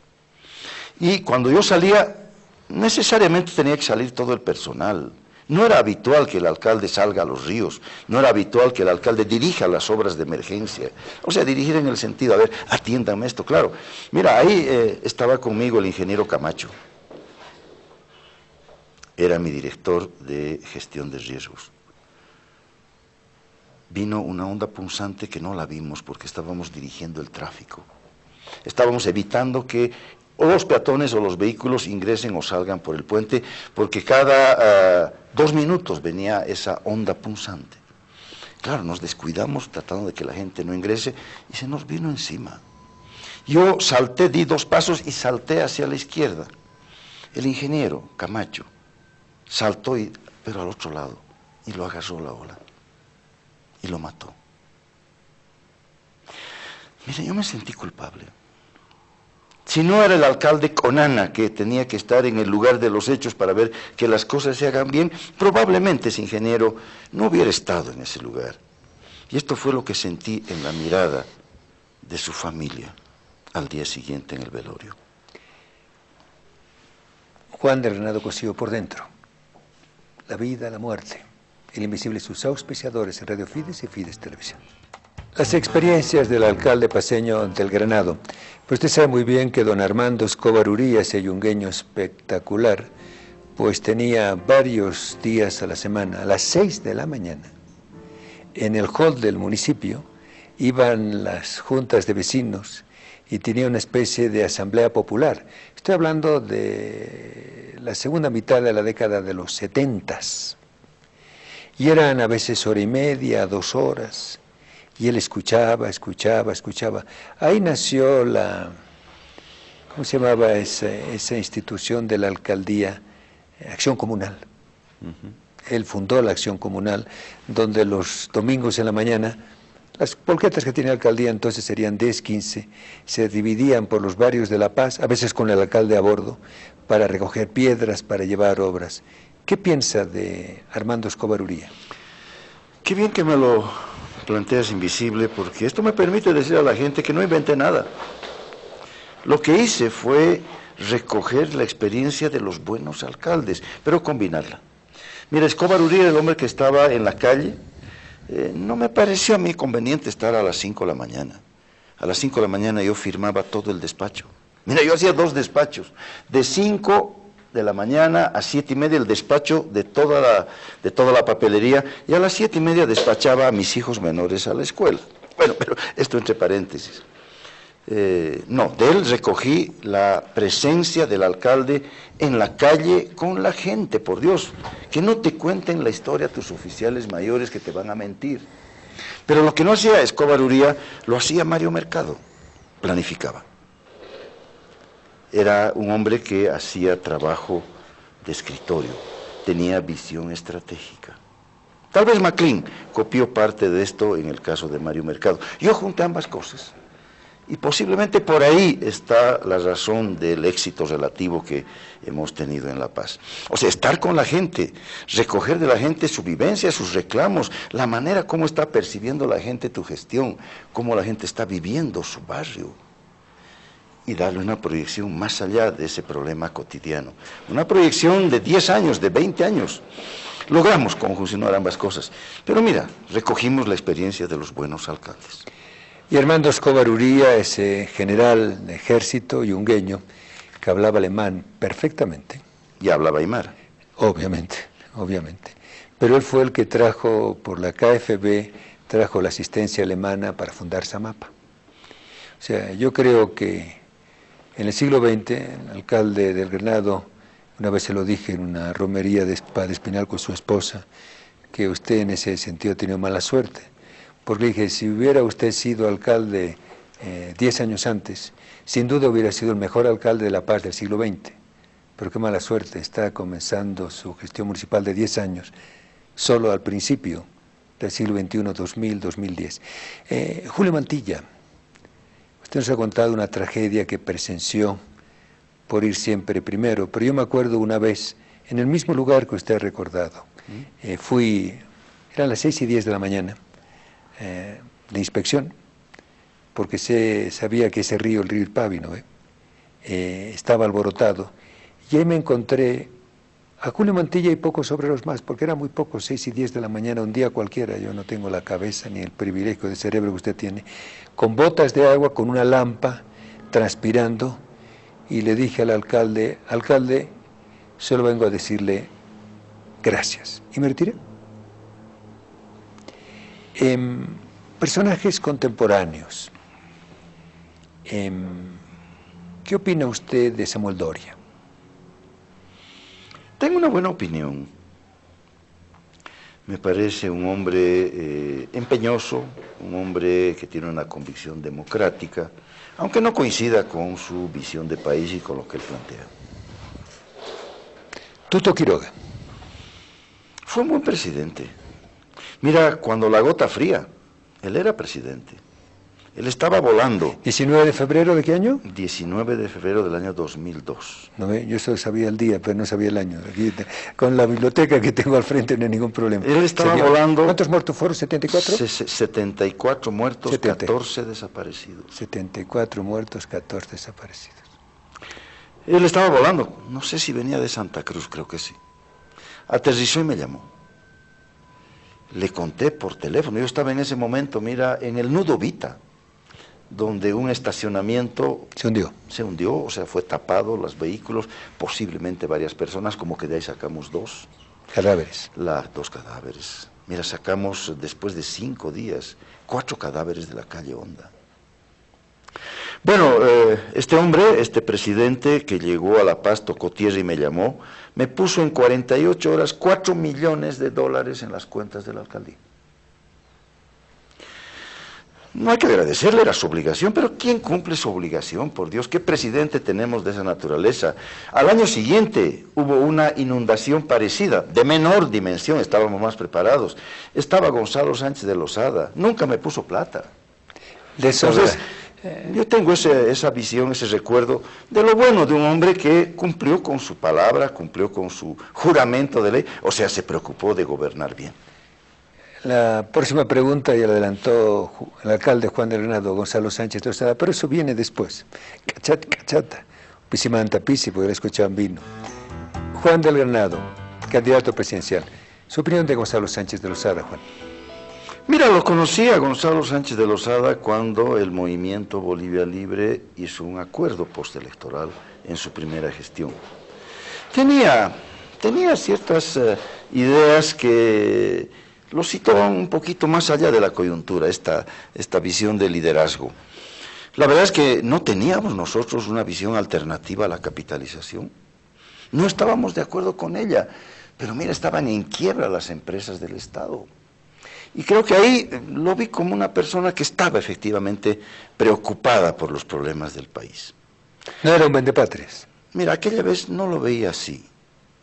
Y cuando yo salía, necesariamente tenía que salir todo el personal. No era habitual que el alcalde salga a los ríos, no era habitual que el alcalde dirija las obras de emergencia. O sea, dirigir en el sentido, a ver, atiéndanme esto, claro. Mira, ahí estaba conmigo el ingeniero Camacho. Era mi director de gestión de riesgos. Vino una onda punzante que no la vimos porque estábamos dirigiendo el tráfico. Estábamos evitando que o los peatones o los vehículos ingresen o salgan por el puente, porque cada 2 minutos venía esa onda punzante. Claro, nos descuidamos tratando de que la gente no ingrese y se nos vino encima. Yo salté, di 2 pasos y salté hacia la izquierda. El ingeniero Camacho saltó, pero al otro lado, y lo agarró la ola y lo mató. Mire, yo me sentí culpable. Si no era el alcalde Conana, que tenía que estar en el lugar de los hechos para ver que las cosas se hagan bien, probablemente ese ingeniero no hubiera estado en ese lugar. Y esto fue lo que sentí en la mirada de su familia al día siguiente en el velorio. Juan de Renato Cosío por dentro. La vida, la muerte. El invisible, sus auspiciadores en Radio Fides y Fides Televisión. Las experiencias del alcalde paceño del Granado. Pues usted sabe muy bien que don Armando Escobar Uría, ese yungueño espectacular, pues tenía varios días a la semana, a las 6 de la mañana, en el hall del municipio, iban las juntas de vecinos y tenía una especie de asamblea popular. Estoy hablando de la segunda mitad de la década de los 70s. Y eran a veces hora y media, 2 horas. Y él escuchaba. Ahí nació ¿cómo se llamaba esa institución de la alcaldía? Acción Comunal. Él fundó la Acción Comunal, donde los domingos en la mañana, las polquetas que tiene la alcaldía entonces serían 10, 15, se dividían por los barrios de La Paz, a veces con el alcalde a bordo, para recoger piedras, para llevar obras. ¿Qué piensa de Armando Escobar Uría? Qué bien que me lo planteas, Invisible, porque esto me permite decir a la gente que no inventé nada. Lo que hice fue recoger la experiencia de los buenos alcaldes, pero combinarla. Mira, Escobar Uría era el hombre que estaba en la calle. No me pareció a mí conveniente estar a las 5 de la mañana. A las 5 de la mañana yo firmaba todo el despacho. Mira, yo hacía 2 despachos, de 5 de la mañana a 7:30 el despacho de toda la papelería, y a las 7:30 despachaba a mis hijos menores a la escuela. Bueno, pero esto entre paréntesis. No, de él recogí la presencia del alcalde en la calle con la gente, por Dios. Que no te cuenten la historia tus oficiales mayores que te van a mentir. Pero lo que no hacía Escobar Uría, lo hacía Mario Mercado, planificaba. Era un hombre que hacía trabajo de escritorio, tenía visión estratégica. Tal vez MacLean copió parte de esto en el caso de Mario Mercado. Yo junté ambas cosas. Y posiblemente por ahí está la razón del éxito relativo que hemos tenido en La Paz. O sea, estar con la gente, recoger de la gente su vivencia, sus reclamos, la manera como está percibiendo la gente tu gestión, cómo la gente está viviendo su barrio, y darle una proyección más allá de ese problema cotidiano. Una proyección de 10 años, de 20 años. Logramos conjuncionar ambas cosas. Pero mira, recogimos la experiencia de los buenos alcaldes. Y Armando Escobar Uría, ese general de ejército yungueño que hablaba alemán perfectamente. Y hablaba aymara. Obviamente. Pero él fue el que trajo, por la KFB, trajo la asistencia alemana para fundar Zamapa. O sea, yo creo que en el siglo XX, el alcalde del Granado, una vez se lo dije en una romería de Padre Espinal con su esposa, que usted en ese sentido ha tenido mala suerte. Porque le dije, si hubiera usted sido alcalde 10 años antes, sin duda hubiera sido el mejor alcalde de La Paz del siglo XX. Pero qué mala suerte, está comenzando su gestión municipal de 10 años, solo al principio del siglo XXI, 2000, 2010. Julio Mantilla, usted nos ha contado una tragedia que presenció por ir siempre primero, pero yo me acuerdo una vez, en el mismo lugar que usted ha recordado, eran las 6:10 de la mañana, de inspección, porque sabía que ese río, el río Irpavi, estaba alborotado, y ahí me encontré a Julio Mantilla y pocos obreros más, porque eran muy pocos, 6:10 de la mañana, un día cualquiera. Yo no tengo la cabeza ni el privilegio de cerebro que usted tiene, con botas de agua, con una lampa, transpirando, y le dije al alcalde, solo vengo a decirle gracias, y me retiré. Personajes contemporáneos, ¿qué opina usted de Samuel Doria? Tengo una buena opinión. Me parece un hombre empeñoso, un hombre que tiene una convicción democrática, aunque no coincida con su visión de país y con lo que él plantea. Tuto Quiroga. Fue un buen presidente. Mira, cuando la gota fría, él era presidente. Él estaba volando. ¿19 de febrero de qué año? 19 de febrero del año 2002. No, yo solo sabía el día, pero no sabía el año. Aquí, con la biblioteca que tengo al frente no hay ningún problema. Él estaba volando. ¿Cuántos muertos fueron? ¿74? 74 muertos, 14 desaparecidos. 74 muertos, 14 desaparecidos. Él estaba volando. No sé si venía de Santa Cruz, creo que sí. Aterrizó y me llamó. le conté por teléfono. Yo estaba en ese momento, mira, en el nudo Vita, donde un estacionamiento se hundió, o sea, fue tapado, los vehículos, posiblemente varias personas, como que de ahí sacamos dos cadáveres. Dos cadáveres. Mira, sacamos después de 5 días 4 cadáveres de la calle Honda. Bueno, este hombre, este presidente que llegó a La Paz, tocó tierra y me llamó, me puso en 48 horas $4 millones en las cuentas de la alcaldía. No hay que agradecerle, era su obligación, pero ¿quién cumple su obligación? Por Dios, ¿qué presidente tenemos de esa naturaleza? Al año siguiente hubo una inundación parecida, de menor dimensión, estábamos más preparados. Estaba Gonzalo Sánchez de Lozada, nunca me puso plata. Entonces, yo tengo esa visión, ese recuerdo de lo bueno de un hombre que cumplió con su palabra, cumplió con su juramento de ley, o sea, se preocupó de gobernar bien. La próxima pregunta ya la adelantó el alcalde Juan del Granado, Gonzalo Sánchez de Lozada, pero eso viene después. Cachata, pisimanta pisi, porque la escuchaban vino. Juan del Granado, candidato presidencial. Su opinión de Gonzalo Sánchez de Lozada, Juan. Mira, lo conocí a Gonzalo Sánchez de Lozada cuando el movimiento Bolivia Libre hizo un acuerdo postelectoral en su primera gestión. Tenía ciertas ideas que lo situaban un poquito más allá de la coyuntura, esta visión de liderazgo. La verdad es que no teníamos nosotros una visión alternativa a la capitalización. No estábamos de acuerdo con ella, pero mira, estaban en quiebra las empresas del Estado. Y creo que ahí lo vi como una persona que estaba efectivamente preocupada por los problemas del país. ¿No era un vendepatrias? Mira, aquella vez no lo veía así.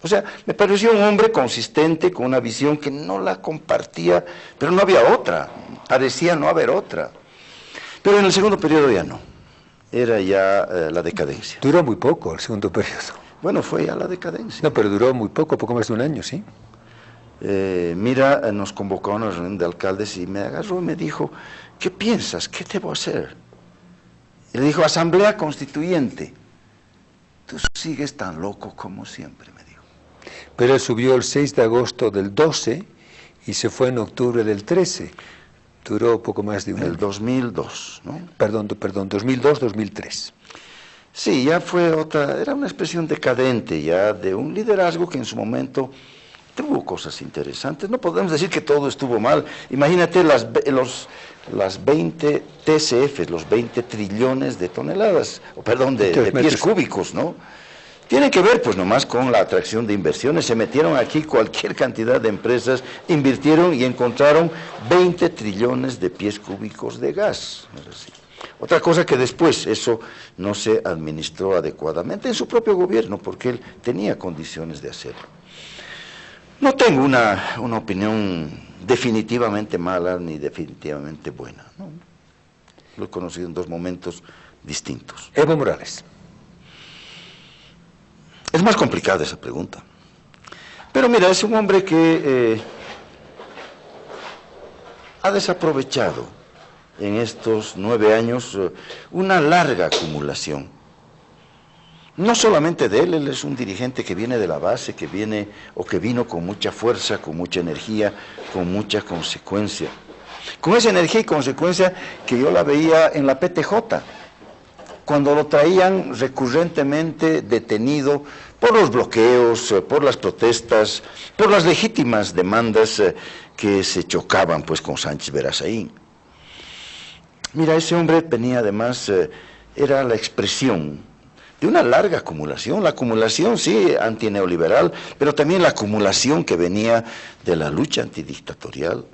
O sea, me pareció un hombre consistente, con una visión que no la compartía, pero no había otra, parecía no haber otra. Pero en el segundo periodo ya no, era ya la decadencia. Duró muy poco el segundo periodo. Bueno, fue ya la decadencia. No, pero duró muy poco más de un año, ¿sí? Mira, nos convocó a una reunión de alcaldes y me agarró y me dijo, ¿qué piensas? ¿Qué debo hacer? Y le dijo, asamblea constituyente. Tú sigues tan loco como siempre, me dijo. Pero él subió el 6 de agosto del 12 y se fue en octubre del 13. Duró poco más de un año. El 2002, ¿no? Perdón, 2002-2003. Sí, ya fue otra, era una expresión decadente ya de un liderazgo que en su momento tuvo cosas interesantes. No podemos decir que todo estuvo mal. Imagínate las 20 TCF, los 20 trillones de toneladas, de pies cúbicos, ¿no? Tiene que ver pues nomás con la atracción de inversiones. Se metieron aquí cualquier cantidad de empresas, invirtieron y encontraron 20 trillones de pies cúbicos de gas. Otra cosa que después eso no se administró adecuadamente en su propio gobierno, porque él tenía condiciones de hacerlo. No tengo una opinión definitivamente mala ni definitivamente buena, ¿no? Lo he conocido en dos momentos distintos. Evo Morales. Es más complicada esa pregunta. Pero mira, es un hombre que ha desaprovechado en estos 9 años una larga acumulación. No solamente de él, él es un dirigente que viene de la base, que vino con mucha fuerza, con mucha energía, con mucha consecuencia. Con esa energía y consecuencia que yo la veía en la PTJ, cuando lo traían recurrentemente detenido por los bloqueos, por las protestas, por las legítimas demandas que se chocaban pues con Sánchez Verazaín. Mira, ese hombre tenía además, era la expresión de una larga acumulación, la acumulación sí antineoliberal, pero también la acumulación que venía de la lucha antidictatorial,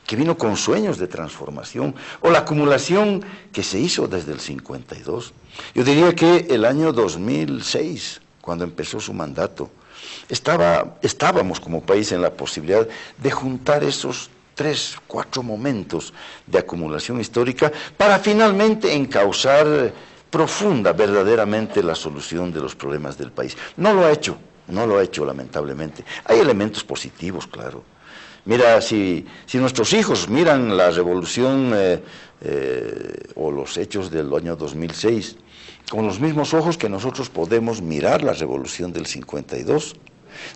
que vino con sueños de transformación, o la acumulación que se hizo desde el 52. Yo diría que el año 2006, cuando empezó su mandato, estábamos como país en la posibilidad de juntar esos 3, 4 momentos de acumulación histórica para finalmente encauzar profunda, verdaderamente, la solución de los problemas del país. No lo ha hecho lamentablemente. Hay elementos positivos, claro. Mira, si nuestros hijos miran la revolución o los hechos del año 2006 con los mismos ojos que nosotros podemos mirar la revolución del 52,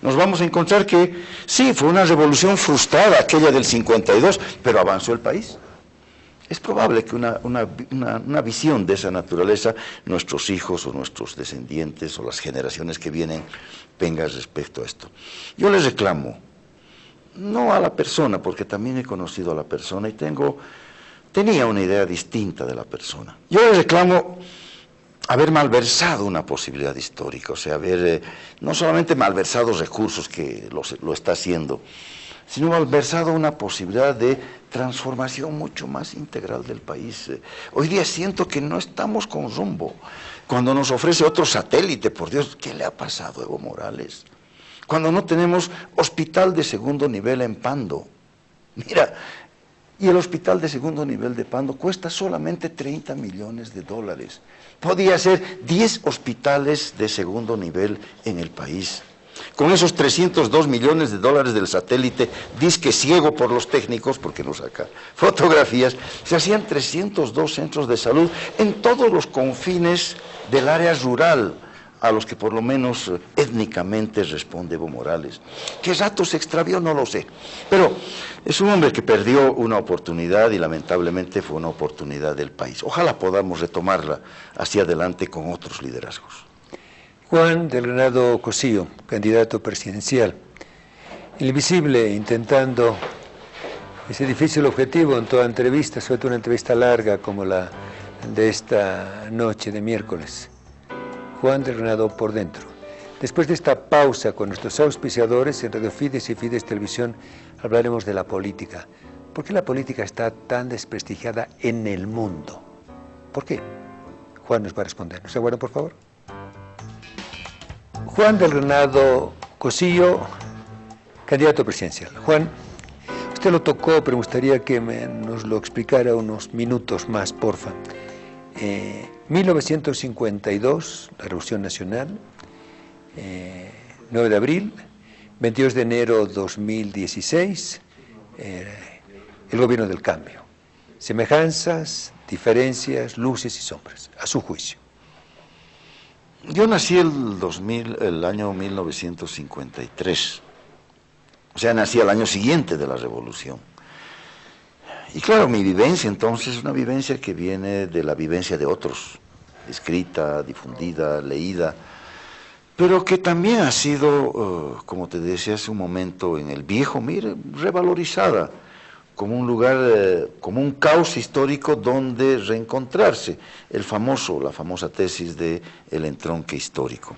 nos vamos a encontrar que sí, fue una revolución frustrada aquella del 52, pero avanzó el país. Es probable que una visión de esa naturaleza nuestros hijos o nuestros descendientes o las generaciones que vienen tengan respecto a esto. Yo les reclamo, no a la persona, porque también he conocido a la persona y tenía una idea distinta de la persona. Yo les reclamo haber malversado una posibilidad histórica, o sea, haber no solamente malversado recursos, que lo está haciendo, sino malversado una posibilidad de transformación mucho más integral del país. Hoy día siento que no estamos con rumbo. Cuando nos ofrece otro satélite, por Dios, ¿qué le ha pasado a Evo Morales? Cuando no tenemos hospital de segundo nivel en Pando. Mira, y el hospital de segundo nivel de Pando cuesta solamente $30 millones. Podía ser 10 hospitales de segundo nivel en el país. Con esos $302 millones del satélite, disque ciego por los técnicos, porque no saca fotografías, se hacían 302 centros de salud en todos los confines del área rural, a los que por lo menos étnicamente responde Evo Morales. ¿Qué rato se extravió? No lo sé. Pero es un hombre que perdió una oportunidad y lamentablemente fue una oportunidad del país. Ojalá podamos retomarla hacia adelante con otros liderazgos. Juan del Granado Cosío, candidato presidencial. El visible intentando ese difícil objetivo en toda entrevista, sobre todo una entrevista larga como la de esta noche de miércoles. Juan del Granado por dentro. Después de esta pausa con nuestros auspiciadores en Radio Fides y Fides Televisión, hablaremos de la política. ¿Por qué la política está tan desprestigiada en el mundo? ¿Por qué? Juan nos va a responder. ¿Nos aguardan, por favor? Juan del Granado Cosío, candidato presidencial. Juan, usted lo tocó, pero me gustaría que nos lo explicara unos minutos más, porfa. 1952, la Revolución Nacional, 9 de abril, 22 de enero 2016, el gobierno del cambio. Semejanzas, luces y sombras, a su juicio. Yo nací el año 1953, o sea, nací al año siguiente de la Revolución. Y claro, mi vivencia entonces es una vivencia que viene de la vivencia de otros, escrita, difundida, leída, pero que también ha sido, como te decía hace un momento, en el viejo, mire, revalorizada, como un lugar, como un caos histórico donde reencontrarse, la famosa tesis de el entronque histórico.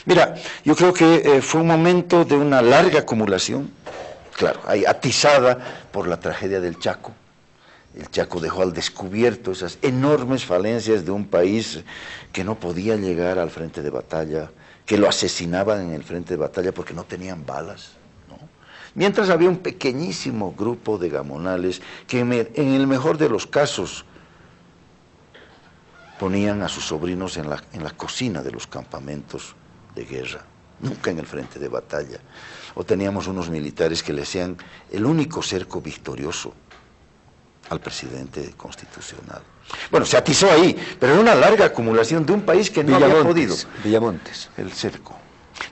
Mira, yo creo que fue un momento de una larga acumulación, claro, atizada por la tragedia del Chaco. El Chaco dejó al descubierto esas enormes falencias de un país que no podía llegar al frente de batalla, que lo asesinaban en el frente de batalla porque no tenían balas. Mientras había un pequeñísimo grupo de gamonales que en el mejor de los casos ponían a sus sobrinos en la cocina de los campamentos de guerra, nunca en el frente de batalla. O teníamos unos militares que le hacían el único cerco victorioso al presidente constitucional. Bueno, se atizó ahí, pero era una larga acumulación de un país que no había podido. Villamontes. El cerco.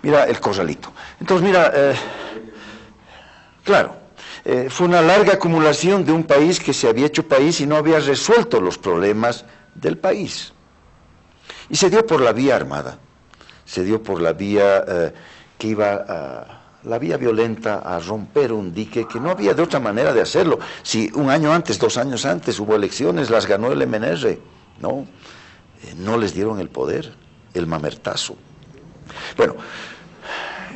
Mira, el Corralito. Entonces, mira... Claro, fue una larga acumulación de un país que se había hecho país y no había resuelto los problemas del país. Y se dio por la vía armada, se dio por la vía que la vía violenta a romper un dique que no había de otra manera de hacerlo. Si un año antes, 2 años antes hubo elecciones, las ganó el MNR, no les dieron el poder, el mamertazo. Bueno,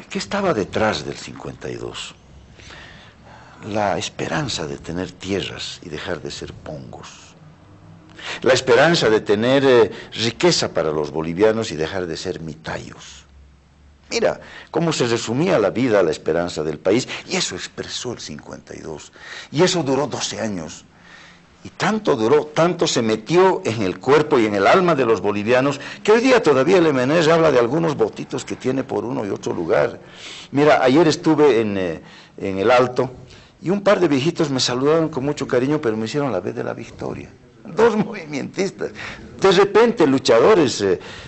¿qué estaba detrás del 52? La esperanza de tener tierras y dejar de ser pongos. La esperanza de tener riqueza para los bolivianos y dejar de ser mitayos. Mira cómo se resumía la vida, la esperanza del país, y eso expresó el 52. Y eso duró 12 años. Y tanto duró, tanto se metió en el cuerpo y en el alma de los bolivianos, que hoy día todavía el MNR habla de algunos votitos que tiene por uno y otro lugar. Mira, ayer estuve en el Alto, y un par de viejitos me saludaron con mucho cariño, pero me hicieron la vez de la victoria. 2 movimentistas, de repente luchadores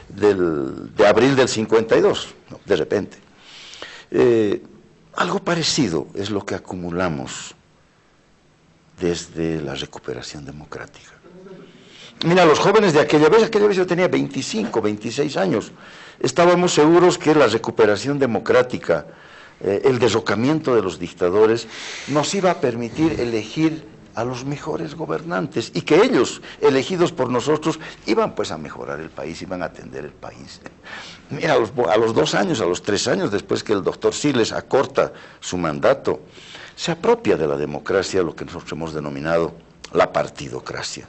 de abril del 52, de repente. Algo parecido es lo que acumulamos desde la recuperación democrática. Mira, los jóvenes de aquella vez yo tenía 25, 26 años, estábamos seguros que la recuperación democrática, el derrocamiento de los dictadores, nos iba a permitir elegir a los mejores gobernantes y que ellos, elegidos por nosotros, iban pues a mejorar el país, iban a atender el país. Mira, a los 2 años, a los 3 años, después que el doctor Siles acorta su mandato, se apropia de la democracia lo que nosotros hemos denominado la partidocracia.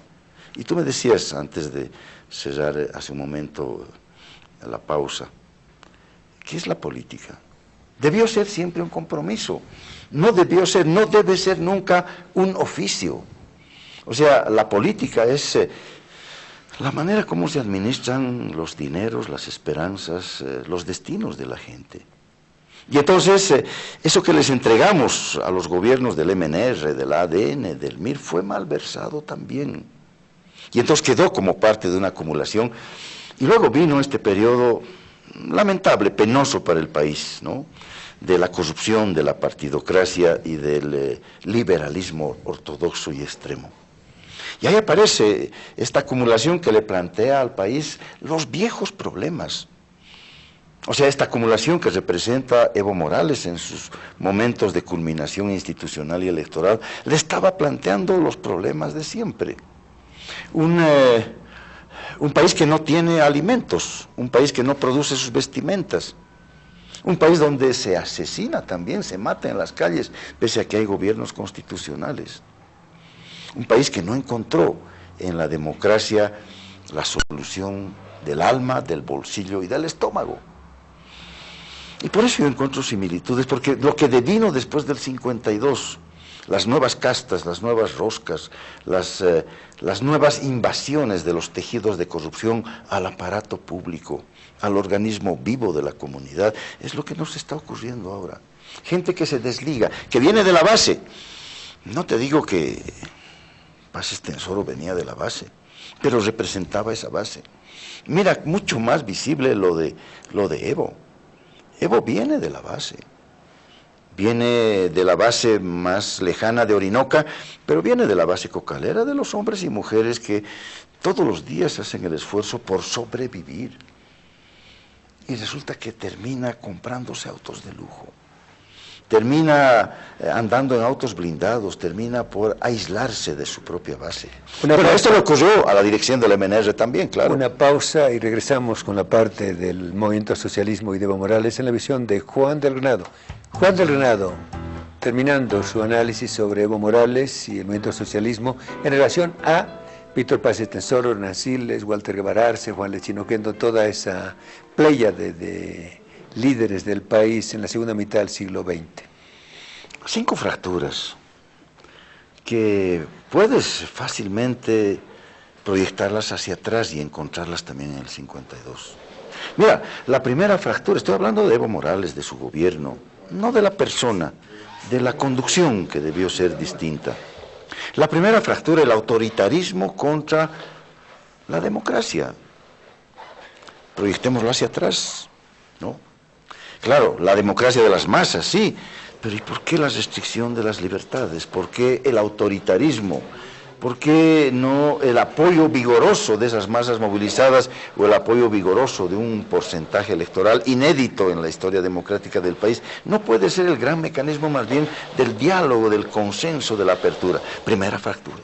Y tú me decías, antes de cerrar hace un momento la pausa, ¿qué es la política? Debió ser siempre un compromiso, no debe ser nunca un oficio. O sea, la política es la manera como se administran los dineros, las esperanzas, los destinos de la gente. Y entonces, eso que les entregamos a los gobiernos del MNR, del ADN, del MIR, fue malversado también. Y entonces quedó como parte de una acumulación. Y luego vino este periodo lamentable, penoso para el país, ¿no?, de la corrupción, de la partidocracia y del liberalismo ortodoxo y extremo. Y ahí aparece esta acumulación que le plantea al país los viejos problemas. O sea, esta acumulación que representa Evo Morales en sus momentos de culminación institucional y electoral, le estaba planteando los problemas de siempre. Un país que no tiene alimentos, un país que no produce sus vestimentas, un país donde se asesina también, se mata en las calles, pese a que hay gobiernos constitucionales. Un país que no encontró en la democracia la solución del alma, del bolsillo y del estómago. Y por eso yo encuentro similitudes, porque lo que devino después del 52, las nuevas castas, las nuevas roscas, las nuevas invasiones de los tejidos de corrupción al aparato público, al organismo vivo de la comunidad, es lo que nos está ocurriendo ahora. Gente que se desliga, que viene de la base. No te digo que Paz Estenssoro venía de la base, pero representaba esa base. Mira, mucho más visible lo de Evo. Evo viene de la base. Viene de la base más lejana de Orinoca, pero viene de la base cocalera de los hombres y mujeres que todos los días hacen el esfuerzo por sobrevivir. Y resulta que termina comprándose autos de lujo, termina andando en autos blindados, termina por aislarse de su propia base. Pero esto le ocurrió a la dirección del MNR también, claro. Una pausa y regresamos con la parte del movimiento socialismo y de Evo Morales en la visión de Juan del Granado. Juan del Granado, terminando su análisis sobre Evo Morales y el movimiento socialismo en relación a Víctor Paz Estenssoro, Hernán Siles, Walter Guevara Arce, Juan Lechino Oquendo, toda esa pléyade de líderes del país en la segunda mitad del siglo XX. 5 fracturas que puedes fácilmente proyectarlas hacia atrás y encontrarlas también en el 52. Mira, la primera fractura, estoy hablando de Evo Morales, de su gobierno, no de la persona, de la conducción que debió ser distinta. La primera fractura, el autoritarismo contra la democracia. Proyectémoslo hacia atrás, ¿no? Claro, la democracia de las masas, sí, pero ¿y por qué la restricción de las libertades? ¿Por qué el autoritarismo? ¿Por qué no el apoyo vigoroso de esas masas movilizadas o el apoyo vigoroso de un porcentaje electoral inédito en la historia democrática del país? No puede ser el gran mecanismo más bien del diálogo, del consenso, de la apertura. Primera fractura.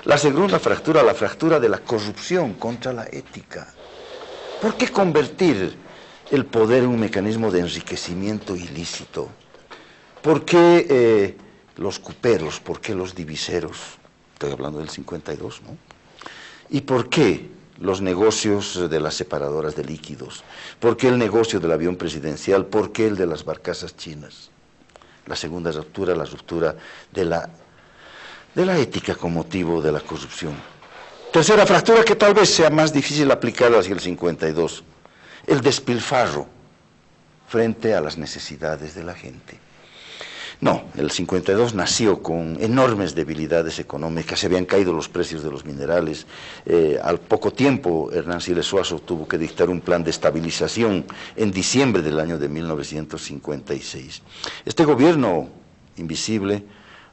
La segunda fractura, la fractura de la corrupción contra la ética. ¿Por qué convertir el poder en un mecanismo de enriquecimiento ilícito? ¿Por qué los cuperos? ¿Por qué los diviseros? Estoy hablando del 52, ¿no? ¿Y por qué los negocios de las separadoras de líquidos? ¿Por qué el negocio del avión presidencial? ¿Por qué el de las barcazas chinas? La segunda ruptura, la ruptura de la ética con motivo de la corrupción. Tercera fractura que tal vez sea más difícil aplicar hacia el 52, el despilfarro frente a las necesidades de la gente. No, el 52 nació con enormes debilidades económicas, se habían caído los precios de los minerales. Al poco tiempo, Hernán Siles Suazo tuvo que dictar un plan de estabilización en diciembre del año de 1956. Este gobierno invisible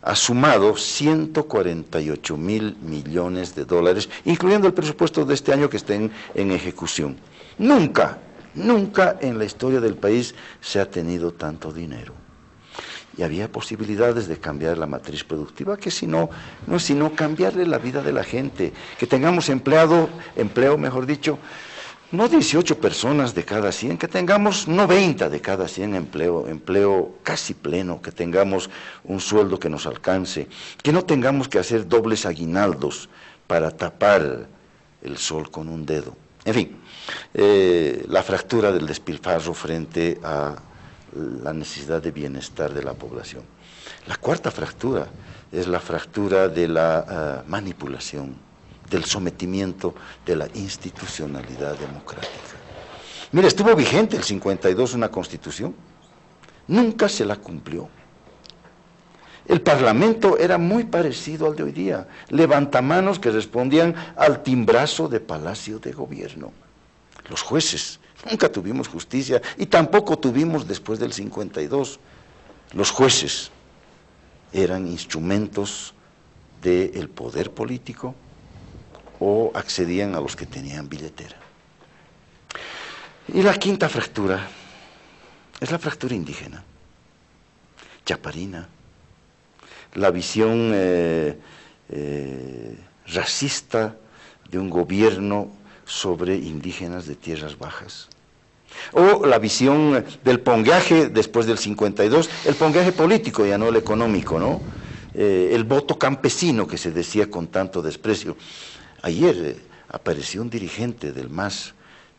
ha sumado 148.000 millones de dólares, incluyendo el presupuesto de este año que está en ejecución. Nunca en la historia del país se ha tenido tanto dinero. Y había posibilidades de cambiar la matriz productiva, que no es sino cambiarle la vida de la gente, que tengamos empleo mejor dicho, no 18 personas de cada 100, que tengamos 90 de cada 100 empleo casi pleno, que tengamos un sueldo que nos alcance, que no tengamos que hacer dobles aguinaldos para tapar el sol con un dedo. En fin, la fractura del despilfarro frente a la necesidad de bienestar de la población. La cuarta fractura es la fractura de la manipulación, del sometimiento de la institucionalidad democrática. Mira, estuvo vigente el 52 una constitución, nunca se la cumplió. El Parlamento era muy parecido al de hoy día, levantamanos que respondían al timbrazo de Palacio de Gobierno. Los jueces, nunca tuvimos justicia y tampoco tuvimos después del 52. Los jueces eran instrumentos del poder político o accedían a los que tenían billetera. Y la quinta fractura es la fractura indígena, chaparina, la visión racista de un gobierno sobre indígenas de tierras bajas. O la visión del pongueaje después del 52, el pongueaje político, ya no el económico, ¿no? El voto campesino que se decía con tanto desprecio. Ayer apareció un dirigente del MAS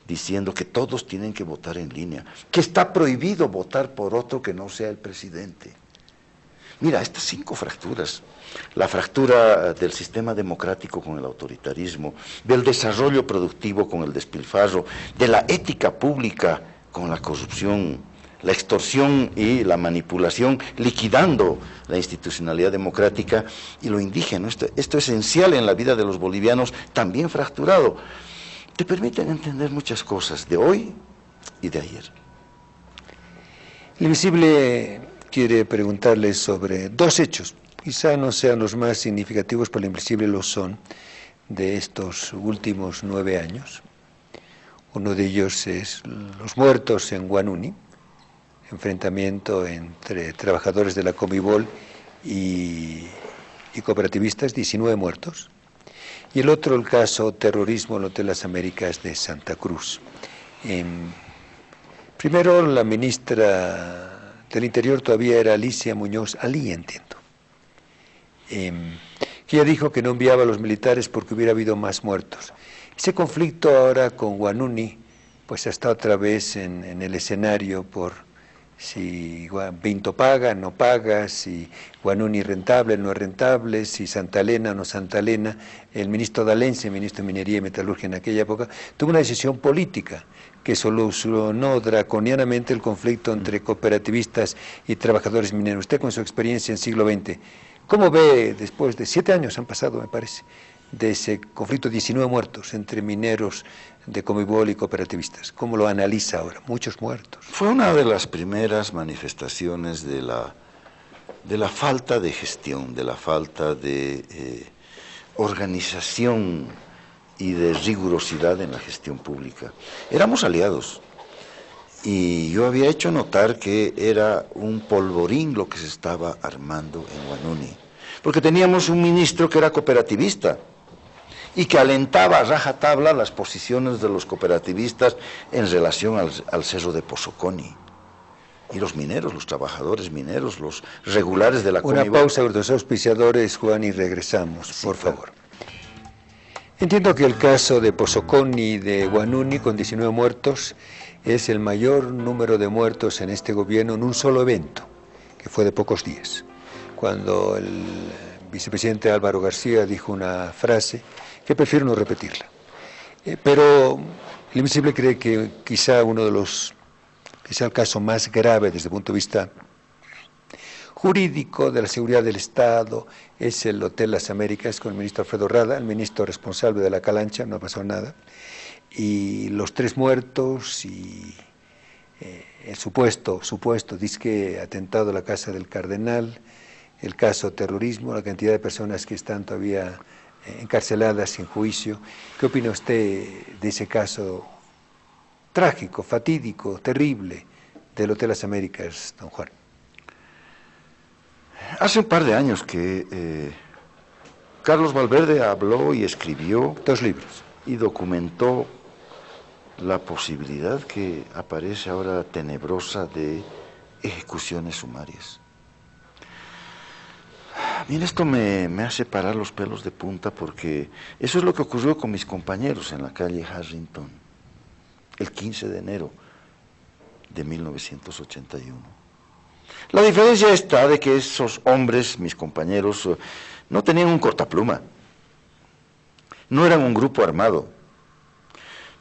diciendo que todos tienen que votar en línea, que está prohibido votar por otro que no sea el presidente. Mira, estas 5 fracturas, la fractura del sistema democrático con el autoritarismo, del desarrollo productivo con el despilfarro, de la ética pública con la corrupción, la extorsión y la manipulación, liquidando la institucionalidad democrática, y lo indígena, esto esencial en la vida de los bolivianos, también fracturado, te permiten entender muchas cosas de hoy y de ayer. El Invisible quiere preguntarle sobre 2 hechos, quizá no sean los más significativos, pero el Invisible lo son, de estos últimos 9 años. Uno de ellos es los muertos en Huanuni, enfrentamiento entre trabajadores de la Comibol y cooperativistas, 19 muertos. Y el otro, el caso terrorismo en el Hotel Las Américas de Santa Cruz. Primero, la ministra del Interior todavía era Alicia Muñoz, entiendo, que ella dijo que no enviaba a los militares porque hubiera habido más muertos. Ese conflicto ahora con Huanuni, pues está otra vez en el escenario por si Pinto paga, no paga, si Huanuni rentable, no es rentable, si Santa Elena, no Santa Elena. El ministro D'Alence, ministro de Minería y Metalurgia en aquella época, tuvo una decisión política que solucionó draconianamente el conflicto entre cooperativistas y trabajadores mineros. Usted con su experiencia en siglo XX, ¿cómo ve, después de 7 años han pasado, me parece, de ese conflicto, 19 muertos entre mineros de Comibol y cooperativistas? ¿Cómo lo analiza ahora? Muchos muertos. Fue una de las primeras manifestaciones de la falta de gestión, de la falta de organización y de rigurosidad en la gestión pública. Éramos aliados y yo había hecho notar que era un polvorín lo que se estaba armando en Huanuni, porque teníamos un ministro que era cooperativista y que alentaba a rajatabla las posiciones de los cooperativistas en relación al cerro de Pozoconi. Y los mineros, los trabajadores mineros, los regulares de la Comibol. Una pausa, los auspiciadores, Juan, y regresamos, sí, por favor. Entiendo que el caso de Pozoconi y de Huanuni, con 19 muertos, es el mayor número de muertos en este gobierno en un solo evento, que fue de pocos días, cuando el vicepresidente Álvaro García dijo una frase que prefiero no repetirla. Pero el Invisible cree que quizá el caso más grave desde el punto de vista jurídico de la seguridad del Estado es el Hotel Las Américas con el ministro Alfredo Rada, el ministro responsable de la Calancha, no ha pasado nada, y los 3 muertos y el supuesto disque atentado a la casa del cardenal, el caso terrorismo, la cantidad de personas que están todavía encarceladas sin juicio. ¿Qué opina usted de ese caso trágico, fatídico, terrible del Hotel Las Américas, don Juan? Hace un par de años que Carlos Valverde habló y escribió 2 libros y documentó la posibilidad que aparece ahora tenebrosa de ejecuciones sumarias. Bien, esto me hace parar los pelos de punta porque eso es lo que ocurrió con mis compañeros en la calle Harrington el 15 de enero de 1981. La diferencia está de que esos hombres, mis compañeros, no tenían un cortapluma, no eran un grupo armado.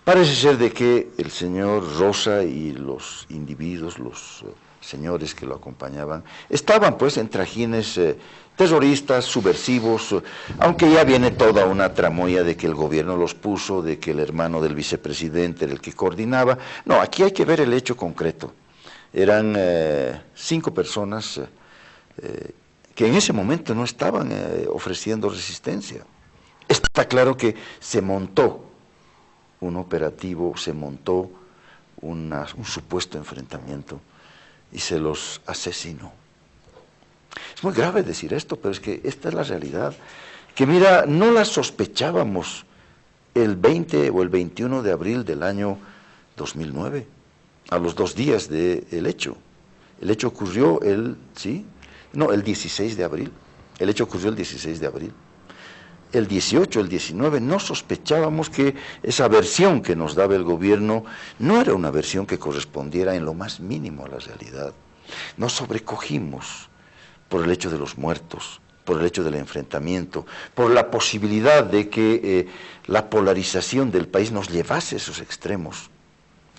Parece ser de que el señor Rosa y los individuos, los señores que lo acompañaban, estaban pues en trajines terroristas, subversivos, aunque ya viene toda una tramoya de que el gobierno los puso, de que el hermano del vicepresidente era el que coordinaba. No, aquí hay que ver el hecho concreto. Eran 5 personas que en ese momento no estaban ofreciendo resistencia. Está claro que se montó un operativo, se montó un supuesto enfrentamiento y se los asesinó. Es muy grave decir esto, pero es que esta es la realidad, que mira, no la sospechábamos el 20 o el 21 de abril del año 2009, a los 2 días del hecho. El hecho ocurrió el 16 de abril, el hecho ocurrió el 16 de abril. El 18, el 19, no sospechábamos que esa versión que nos daba el gobierno no era una versión que correspondiera en lo más mínimo a la realidad. Nos sobrecogimos por el hecho de los muertos, por el hecho del enfrentamiento, por la posibilidad de que la polarización del país nos llevase a esos extremos.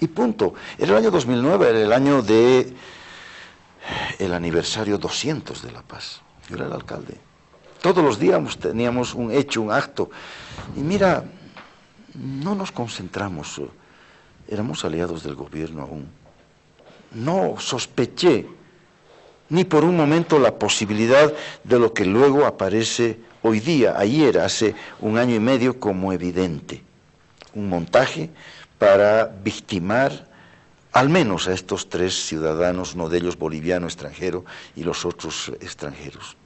Y punto. Era el año 2009, era el año del aniversario 200 de la paz. Yo era el alcalde. Todos los días teníamos un hecho, un acto. Y mira, no nos concentramos, éramos aliados del gobierno aún. No sospeché ni por un momento la posibilidad de lo que luego aparece hoy día, ayer, hace 1 año y medio, como evidente. Un montaje para victimar al menos a estos 3 ciudadanos, uno de ellos boliviano, extranjero, y los otros extranjeros.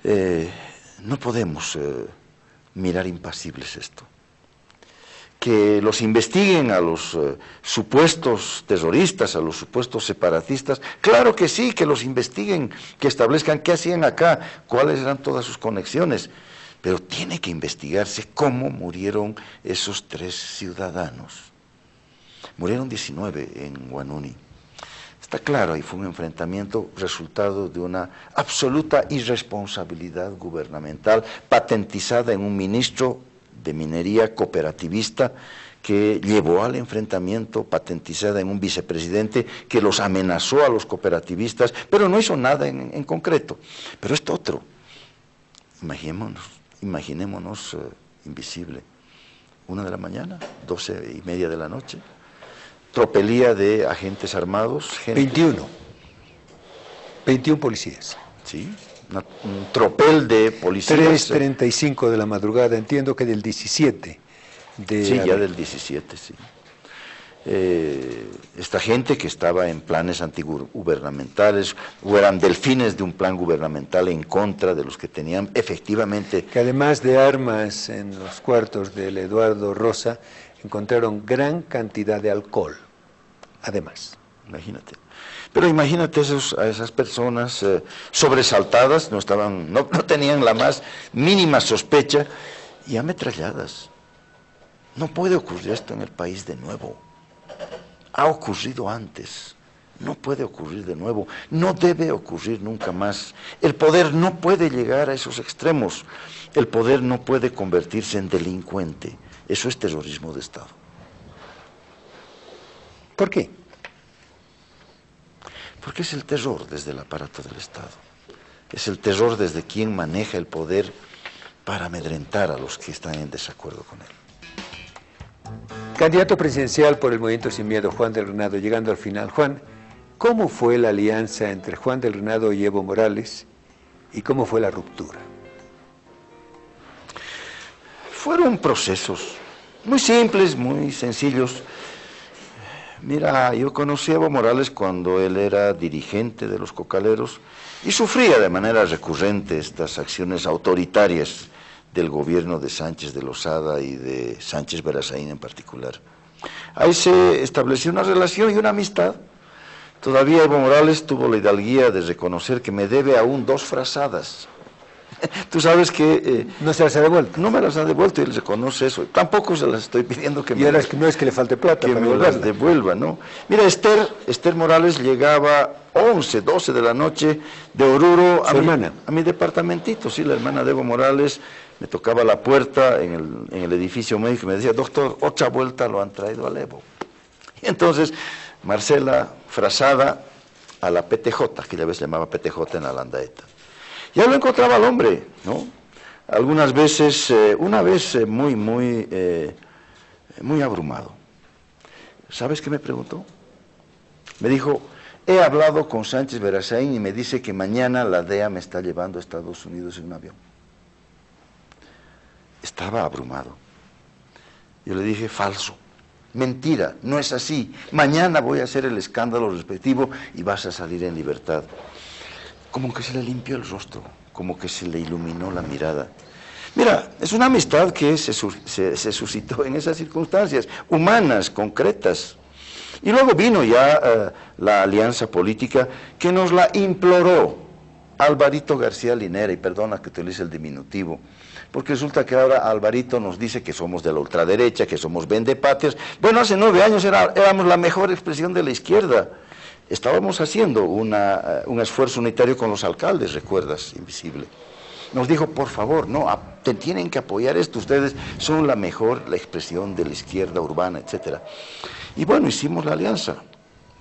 No podemos mirar impasibles esto. Que los investiguen a los supuestos terroristas, a los supuestos separatistas, claro que sí, que los investiguen, que establezcan qué hacían acá, cuáles eran todas sus conexiones, pero tiene que investigarse cómo murieron esos 3 ciudadanos. Murieron 19 en Huanuni. Está claro, ahí fue un enfrentamiento resultado de una absoluta irresponsabilidad gubernamental patentizada en un ministro de minería cooperativista que llevó al enfrentamiento, patentizada en un vicepresidente que los amenazó a los cooperativistas, pero no hizo nada en concreto. Pero esto otro, imaginémonos invisible, 1 de la mañana, 12:30 de la noche, tropelía de agentes armados. 21 policías. Sí, un tropel de policías. 3:35 de la madrugada, entiendo que del 17 de Sí, abril. ya del 17, sí. Esta gente que estaba en planes antigubernamentales, o eran delfines de un plan gubernamental en contra de los que tenían efectivamente. Que además de armas en los cuartos del Eduardo Rosa, encontraron gran cantidad de alcohol, además. Imagínate. Pero imagínate a esas personas sobresaltadas, no tenían la más mínima sospecha, y ametralladas. No puede ocurrir esto en el país de nuevo. Ha ocurrido antes, no puede ocurrir de nuevo, no debe ocurrir nunca más. El poder no puede llegar a esos extremos, el poder no puede convertirse en delincuente. Eso es terrorismo de Estado. ¿Por qué? Porque es el terror desde el aparato del Estado. Es el terror desde quien maneja el poder para amedrentar a los que están en desacuerdo con él. Candidato presidencial por el Movimiento Sin Miedo, Juan del Renado, llegando al final. Juan, ¿cómo fue la alianza entre Juan del Renado y Evo Morales y cómo fue la ruptura? Fueron procesos muy simples, muy sencillos. Mira, yo conocí a Evo Morales cuando él era dirigente de los cocaleros y sufría de manera recurrente estas acciones autoritarias del gobierno de Sánchez de Lozada y de Sánchez Verazaín en particular. Ahí se estableció una relación y una amistad. Todavía Evo Morales tuvo la hidalguía de reconocer que me debe aún 2 frazadas. Tú sabes que... ¿No se las ha devuelto? No me las ha devuelto y él reconoce eso. Tampoco se las estoy pidiendo que y ahora es que no es que le falte plata que me las devuelva, ¿no? Mira, Esther Morales llegaba 11, 12 de la noche de Oruro a mi departamentito, sí, la hermana de Evo Morales me tocaba la puerta en el edificio médico y me decía, doctor, otra vuelta lo han traído al Evo. Y entonces Marcela, frazada a la PTJ, que ya ves llamaba PTJ en la Landaeta. Ya lo encontraba al hombre, ¿no? Algunas veces, una vez muy abrumado. ¿Sabes qué me preguntó? Me dijo, he hablado con Sánchez Verazaín y me dice que mañana la DEA me está llevando a Estados Unidos en un avión. Estaba abrumado. Yo le dije, falso, mentira, no es así. Mañana voy a hacer el escándalo respectivo y vas a salir en libertad. Como que se le limpió el rostro, como que se le iluminó la mirada. Mira, es una amistad que se suscitó en esas circunstancias, humanas, concretas. Y luego vino ya la alianza política que nos la imploró Alvarito García Linera, y perdona que utilice el diminutivo, porque resulta que ahora Alvarito nos dice que somos de la ultraderecha, que somos vendepatrias. Bueno, hace 9 años éramos la mejor expresión de la izquierda. Estábamos haciendo un esfuerzo unitario con los alcaldes, ¿recuerdas? Invisible. Nos dijo, por favor, no, te tienen que apoyar esto, ustedes son la expresión de la izquierda urbana, etc. Y bueno, hicimos la alianza,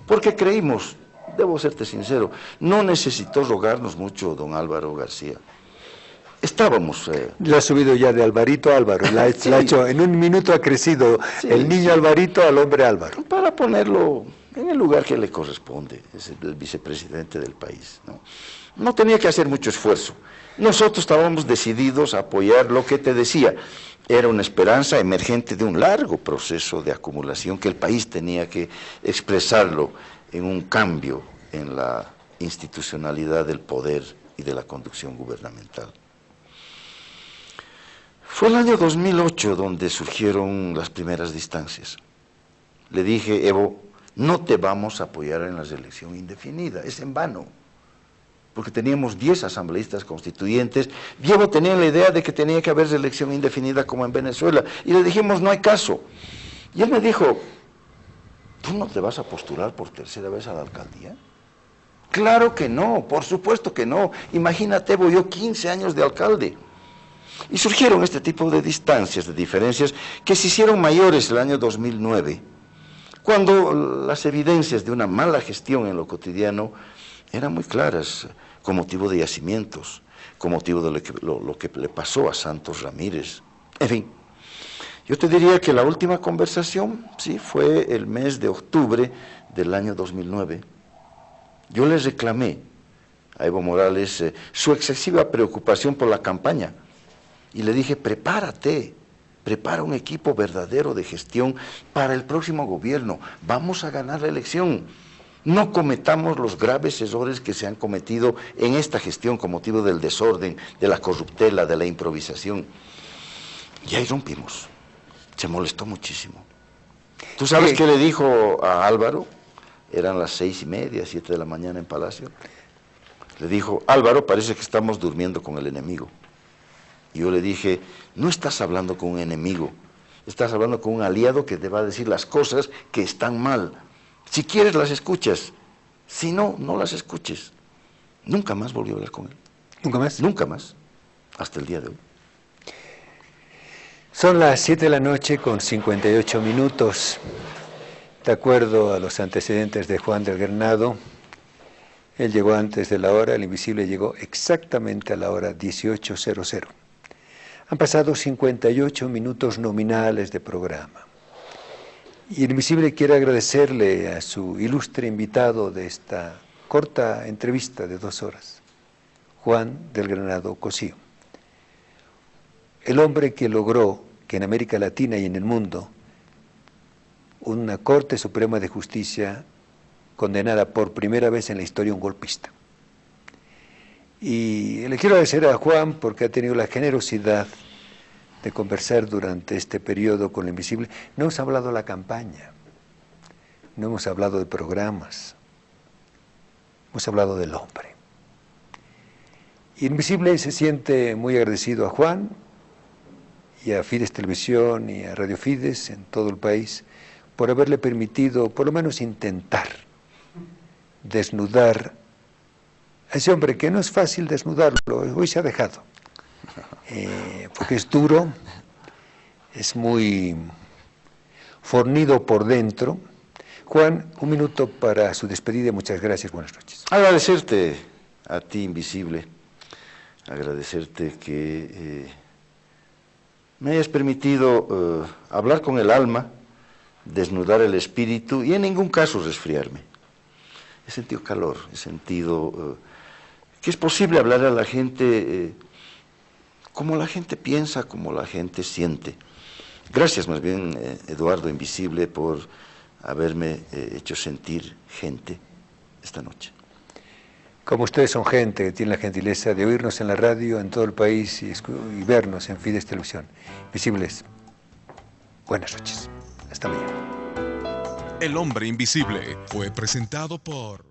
porque creímos, debo serte sincero, no necesitó rogarnos mucho don Álvaro García. Estábamos... Le ha subido ya de Alvarito a Álvaro, sí. la ha hecho, en un minuto ha crecido el niño Alvarito al hombre Álvaro. Para ponerlo en el lugar que le corresponde, es el vicepresidente del país, ¿no? No tenía que hacer mucho esfuerzo. Nosotros estábamos decididos a apoyar lo que te decía. Era una esperanza emergente de un largo proceso de acumulación que el país tenía que expresarlo en un cambio en la institucionalidad del poder y de la conducción gubernamental. Fue el año 2008 donde surgieron las primeras distancias. Le dije, Evo, no te vamos a apoyar en la reelección indefinida, es en vano. Porque teníamos 10 asambleístas constituyentes, y Evo tenía la idea de que tenía que haber reelección indefinida como en Venezuela, y le dijimos, no hay caso. Y él me dijo, ¿tú no te vas a postular por 3ª vez a la alcaldía? Claro que no, por supuesto que no. Imagínate, Evo, yo 15 años de alcalde. Y surgieron este tipo de distancias, de diferencias, que se hicieron mayores el año 2009, cuando las evidencias de una mala gestión en lo cotidiano eran muy claras, con motivo de yacimientos, con motivo de lo que le pasó a Santos Ramírez. En fin, yo te diría que la última conversación, sí, fue el mes de octubre del año 2009. Yo le reclamé a Evo Morales su excesiva preocupación por la campaña, y le dije, prepárate, prepara un equipo verdadero de gestión para el próximo gobierno, vamos a ganar la elección. No cometamos los graves errores que se han cometido en esta gestión con motivo del desorden, de la corruptela, de la improvisación. Y ahí rompimos. Se molestó muchísimo. ¿Tú sabes qué le dijo a Álvaro? Eran las 6:30, 7 de la mañana en Palacio. Le dijo, Álvaro, parece que estamos durmiendo con el enemigo. Y yo le dije, no estás hablando con un enemigo, estás hablando con un aliado que te va a decir las cosas que están mal. Si quieres las escuchas, si no, no las escuches. Nunca más volví a hablar con él. ¿Nunca más? Nunca más, hasta el día de hoy. Son las 7 de la noche con 58 minutos. De acuerdo a los antecedentes de Juan del Renado, Él llegó antes de la hora, el invisible llegó exactamente a la hora 18:00. Han pasado 58 minutos nominales de programa. Y el invisible quiere agradecerle a su ilustre invitado de esta corta entrevista de 2 horas, Juan del Granado Cosío. El hombre que logró que en América Latina y en el mundo una Corte Suprema de Justicia condenara por primera vez en la historia a un golpista. Y le quiero agradecer a Juan porque ha tenido la generosidad de conversar durante este periodo con el invisible. No hemos hablado de la campaña, no hemos hablado de programas, hemos hablado del hombre. Y el invisible se siente muy agradecido a Juan y a Fides Televisión y a Radio Fides en todo el país por haberle permitido por lo menos intentar desnudar a ese hombre que no es fácil desnudarlo, hoy se ha dejado, porque es duro, es muy fornido por dentro. Juan, un minuto para su despedida. Muchas gracias, buenas noches. Agradecerte a ti, invisible, agradecerte que me hayas permitido hablar con el alma, desnudar el espíritu y en ningún caso resfriarme. He sentido calor, he sentido que es posible hablar a la gente como la gente piensa, como la gente siente. Gracias más bien, Eduardo Invisible, por haberme hecho sentir gente esta noche. Como ustedes son gente que tiene la gentileza de oírnos en la radio en todo el país y vernos en Fides Televisión. Visibles, buenas noches. Hasta mañana. El hombre invisible fue presentado por